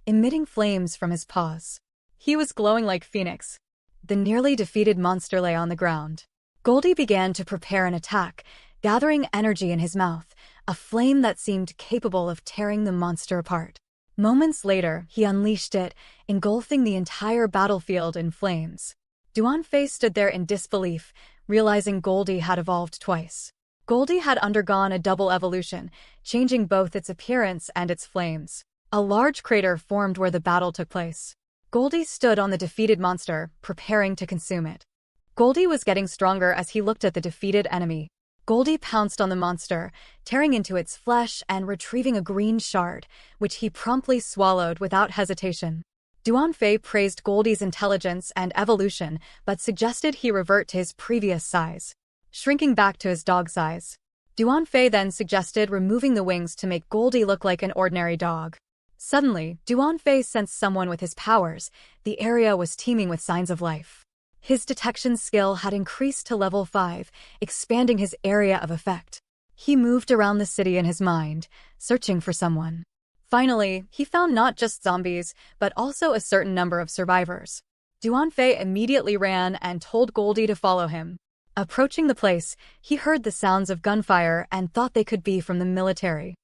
Speaker 1: emitting flames from his paws. He was glowing like Phoenix. The nearly defeated monster lay on the ground. Goldie began to prepare an attack, gathering energy in his mouth, a flame that seemed capable of tearing the monster apart. Moments later, he unleashed it, engulfing the entire battlefield in flames. Duanfei stood there in disbelief, realizing Goldie had evolved twice. Goldie had undergone a double evolution, changing both its appearance and its flames. A large crater formed where the battle took place. Goldie stood on the defeated monster, preparing to consume it. Goldie was getting stronger as he looked at the defeated enemy. Goldie pounced on the monster, tearing into its flesh and retrieving a green shard, which he promptly swallowed without hesitation. Duanfei praised Goldie's intelligence and evolution, but suggested he revert to his previous size, shrinking back to his dog size. Duanfei then suggested removing the wings to make Goldie look like an ordinary dog. Suddenly, Duanfei sensed someone with his powers. The area was teeming with signs of life. His detection skill had increased to level 5, expanding his area of effect. He moved around the city in his mind, searching for someone. Finally, he found not just zombies, but also a certain number of survivors. Duanfei immediately ran and told Goldie to follow him. Approaching the place, he heard the sounds of gunfire and thought they could be from the military.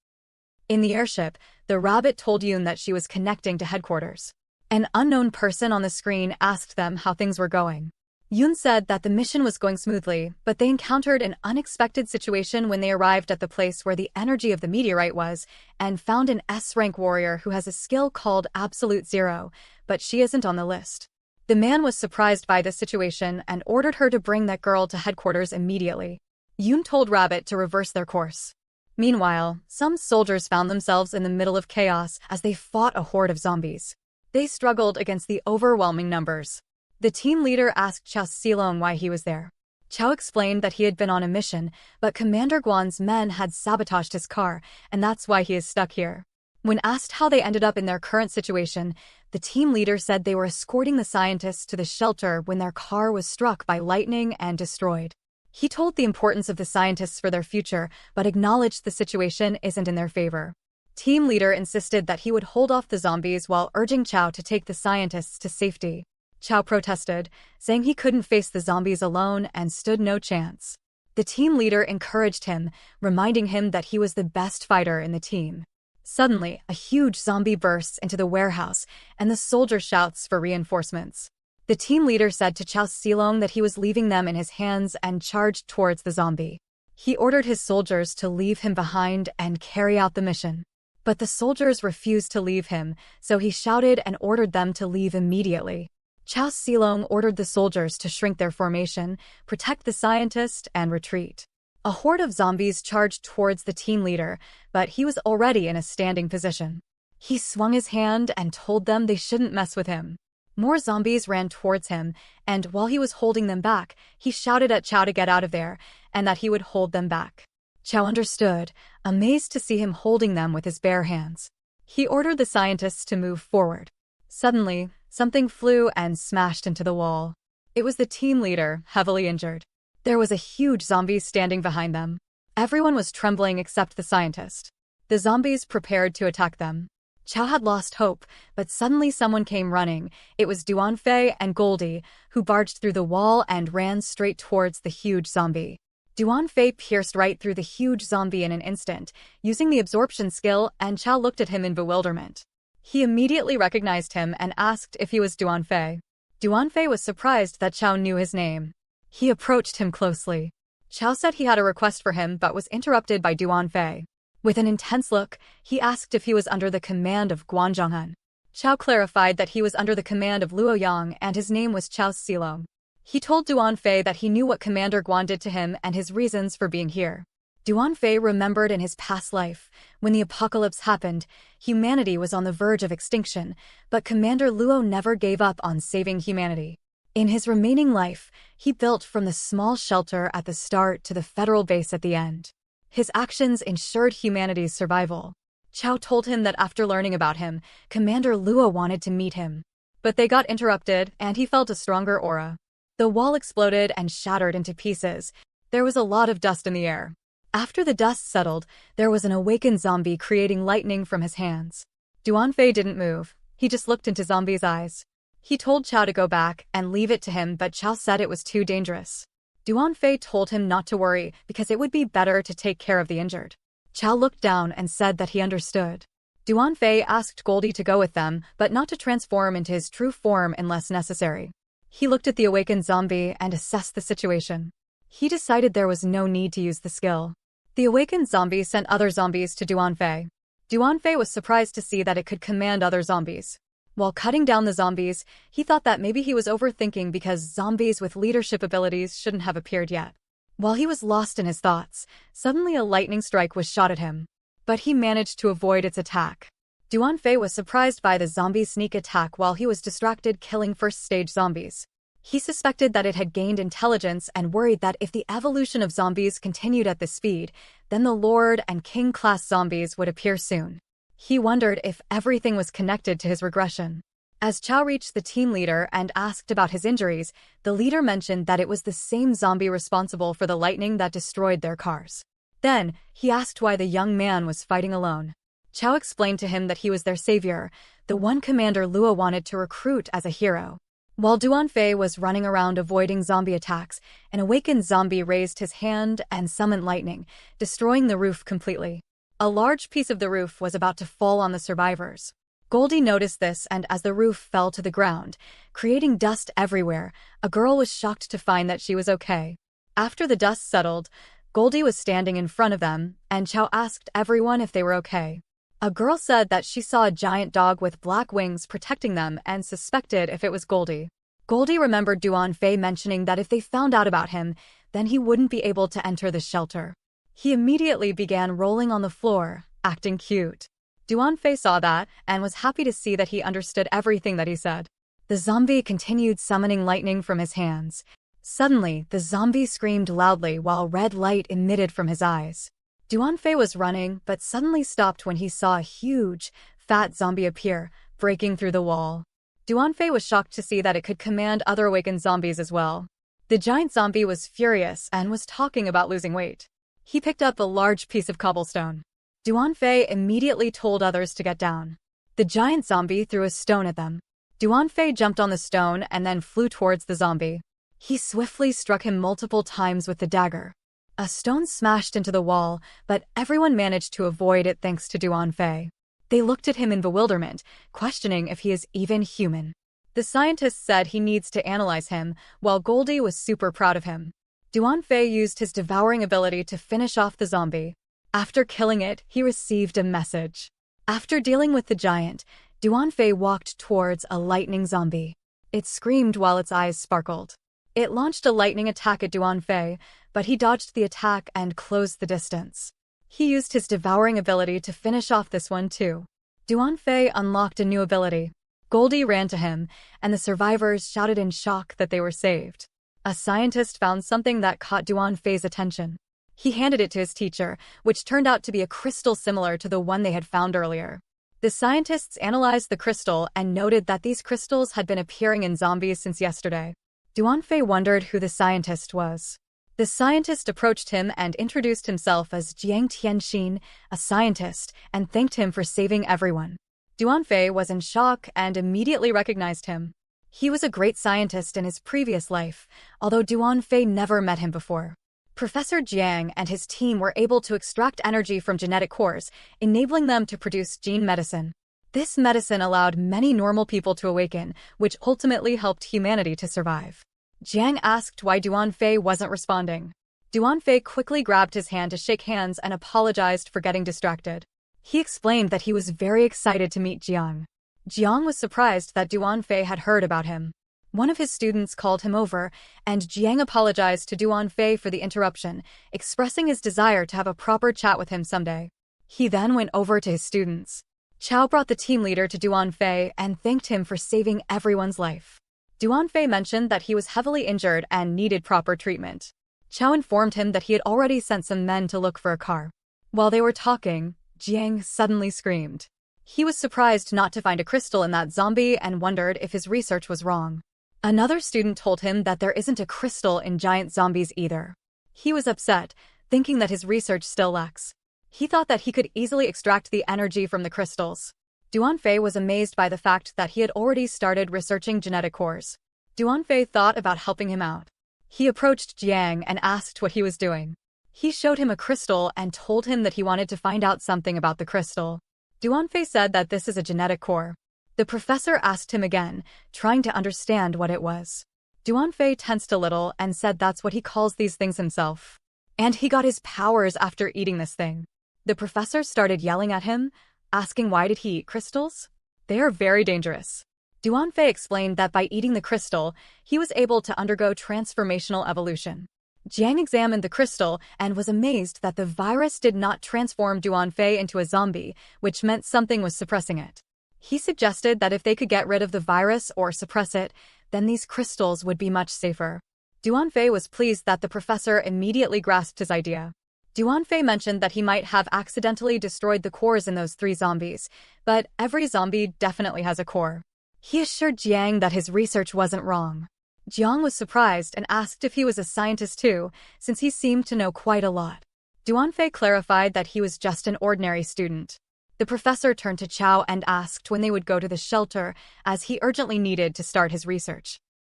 Speaker 1: In the airship, the rabbit told Yoon that she was connecting to headquarters. An unknown person on the screen asked them how things were going. Yoon said that the mission was going smoothly, but they encountered an unexpected situation when they arrived at the place where the energy of the meteorite was, and found an S-rank warrior who has a skill called Absolute Zero, but she isn't on the list. The man was surprised by this situation and ordered her to bring that girl to headquarters immediately. Yoon told Rabbit to reverse their course. Meanwhile, some soldiers found themselves in the middle of chaos as they fought a horde of zombies. They struggled against the overwhelming numbers. The team leader asked Chow Silong why he was there. Chow explained that he had been on a mission, but Commander Guan's men had sabotaged his car, and that's why he is stuck here. When asked how they ended up in their current situation, the team leader said they were escorting the scientists to the shelter when their car was struck by lightning and destroyed. He told the importance of the scientists for their future, but acknowledged the situation isn't in their favor. Team leader insisted that he would hold off the zombies while urging Chow to take the scientists to safety. Chow protested, saying he couldn't face the zombies alone and stood no chance. The team leader encouraged him, reminding him that he was the best fighter in the team. Suddenly, a huge zombie bursts into the warehouse, and the soldier shouts for reinforcements. The team leader said to Chow Silong that he was leaving them in his hands and charged towards the zombie. He ordered his soldiers to leave him behind and carry out the mission. But the soldiers refused to leave him, so he shouted and ordered them to leave immediately. Chow Silong ordered the soldiers to shrink their formation, protect the scientist, and retreat. A horde of zombies charged towards the team leader, but he was already in a standing position. He swung his hand and told them they shouldn't mess with him. More zombies ran towards him, and while he was holding them back, he shouted at Chow to get out of there, and that he would hold them back. Chow understood, amazed to see him holding them with his bare hands. He ordered the scientists to move forward. Suddenly, something flew and smashed into the wall. It was the team leader, heavily injured. There was a huge zombie standing behind them. Everyone was trembling except the scientist. The zombies prepared to attack them. Chow had lost hope, but suddenly someone came running. It was Duanfei and Goldie, who barged through the wall and ran straight towards the huge zombie. Duanfei pierced right through the huge zombie in an instant, using the absorption skill, and Chow looked at him in bewilderment. He immediately recognized him and asked if he was Duanfei. Duanfei was surprised that Chow knew his name. He approached him closely. Chow said he had a request for him but was interrupted by Duanfei. With an intense look, he asked if he was under the command of Guan Zhonghan. Chow clarified that he was under the command of Luo Yang and his name was Chow Silong. He told Duanfei that he knew what Commander Guan did to him and his reasons for being here. Duanfei remembered in his past life, when the apocalypse happened, humanity was on the verge of extinction, but Commander Luo never gave up on saving humanity. In his remaining life, he built from the small shelter at the start to the federal base at the end. His actions ensured humanity's survival. Chow told him that after learning about him, Commander Luo wanted to meet him. But they got interrupted, and he felt a stronger aura. The wall exploded and shattered into pieces. There was a lot of dust in the air. After the dust settled, there was an awakened zombie creating lightning from his hands. Duanfei didn't move. He just looked into Zombie's eyes. He told Chow to go back and leave it to him, but Chow said it was too dangerous. Duanfei told him not to worry because it would be better to take care of the injured. Chow looked down and said that he understood. Duanfei asked Goldie to go with them, but not to transform into his true form unless necessary. He looked at the awakened zombie and assessed the situation. He decided there was no need to use the skill. The awakened zombie sent other zombies to Duanfei. Duanfei was surprised to see that it could command other zombies. While cutting down the zombies, he thought that maybe he was overthinking because zombies with leadership abilities shouldn't have appeared yet. While he was lost in his thoughts, suddenly a lightning strike was shot at him. But he managed to avoid its attack. Duanfei was surprised by the zombie sneak attack while he was distracted killing first-stage zombies. He suspected that it had gained intelligence and worried that if the evolution of zombies continued at this speed, then the Lord and King-class zombies would appear soon. He wondered if everything was connected to his regression. As Chow reached the team leader and asked about his injuries, the leader mentioned that it was the same zombie responsible for the lightning that destroyed their cars. Then, he asked why the young man was fighting alone. Chow explained to him that he was their savior, the one Commander Luo wanted to recruit as a hero. While Duanfei was running around avoiding zombie attacks, an awakened zombie raised his hand and summoned lightning, destroying the roof completely. A large piece of the roof was about to fall on the survivors. Goldie noticed this, and as the roof fell to the ground, creating dust everywhere, a girl was shocked to find that she was okay. After the dust settled, Goldie was standing in front of them, and Chow asked everyone if they were okay. A girl said that she saw a giant dog with black wings protecting them and suspected if it was Goldie. Goldie remembered Duanfei mentioning that if they found out about him, then he wouldn't be able to enter the shelter. He immediately began rolling on the floor, acting cute. Duanfei saw that and was happy to see that he understood everything that he said. The zombie continued summoning lightning from his hands. Suddenly, the zombie screamed loudly while red light emitted from his eyes. Duanfei was running, but suddenly stopped when he saw a huge, fat zombie appear, breaking through the wall. Duanfei was shocked to see that it could command other awakened zombies as well. The giant zombie was furious and was talking about losing weight. He picked up a large piece of cobblestone. Duanfei immediately told others to get down. The giant zombie threw a stone at them. Duanfei jumped on the stone and then flew towards the zombie. He swiftly struck him multiple times with the dagger. A stone smashed into the wall, but everyone managed to avoid it thanks to Duanfei. They looked at him in bewilderment, questioning if he is even human. The scientists said he needs to analyze him, while Goldie was super proud of him. Duanfei used his devouring ability to finish off the zombie. After killing it, he received a message. After dealing with the giant, Duanfei walked towards a lightning zombie. It screamed while its eyes sparkled. It launched a lightning attack at Duanfei, but he dodged the attack and closed the distance. He used his devouring ability to finish off this one too. Duanfei unlocked a new ability. Goldie ran to him, and the survivors shouted in shock that they were saved. A scientist found something that caught Duanfei's attention. He handed it to his teacher, which turned out to be a crystal similar to the one they had found earlier. The scientists analyzed the crystal and noted that these crystals had been appearing in zombies since yesterday. Duanfei wondered who the scientist was. The scientist approached him and introduced himself as Jiang Tianxin, a scientist, and thanked him for saving everyone. Duanfei was in shock and immediately recognized him. He was a great scientist in his previous life, although Duanfei never met him before. Professor Jiang and his team were able to extract energy from genetic cores, enabling them to produce gene medicine. This medicine allowed many normal people to awaken, which ultimately helped humanity to survive. Jiang asked why Duanfei wasn't responding. Duanfei quickly grabbed his hand to shake hands and apologized for getting distracted. He explained that he was very excited to meet Jiang. Jiang was surprised that Duanfei had heard about him. One of his students called him over, and Jiang apologized to Duanfei for the interruption, expressing his desire to have a proper chat with him someday. He then went over to his students. Chao brought the team leader to Duanfei and thanked him for saving everyone's life. Duanfei mentioned that he was heavily injured and needed proper treatment. Chao informed him that he had already sent some men to look for a car. While they were talking, Jiang suddenly screamed. He was surprised not to find a crystal in that zombie and wondered if his research was wrong. Another student told him that there isn't a crystal in giant zombies either. He was upset, thinking that his research still lacks. He thought that he could easily extract the energy from the crystals. Duanfei was amazed by the fact that he had already started researching genetic cores. Duanfei thought about helping him out. He approached Jiang and asked what he was doing. He showed him a crystal and told him that he wanted to find out something about the crystal. Duanfei said that this is a genetic core. The professor asked him again, trying to understand what it was. Duanfei tensed a little and said that's what he calls these things himself. And he got his powers after eating this thing. The professor started yelling at him, asking why did he eat crystals? They are very dangerous. Duanfei explained that by eating the crystal, he was able to undergo transformational evolution. Jiang examined the crystal and was amazed that the virus did not transform Duanfei into a zombie, which meant something was suppressing it. He suggested that if they could get rid of the virus or suppress it, then these crystals would be much safer. Duanfei was pleased that the professor immediately grasped his idea. Duanfei mentioned that he might have accidentally destroyed the cores in those 3 zombies, but every zombie definitely has a core. He assured Jiang that his research wasn't wrong. Jiang was surprised and asked if he was a scientist too, since he seemed to know quite a lot. Duanfei clarified that he was just an ordinary student. The professor turned to Chao and asked when they would go to the shelter, as he urgently needed to start his research.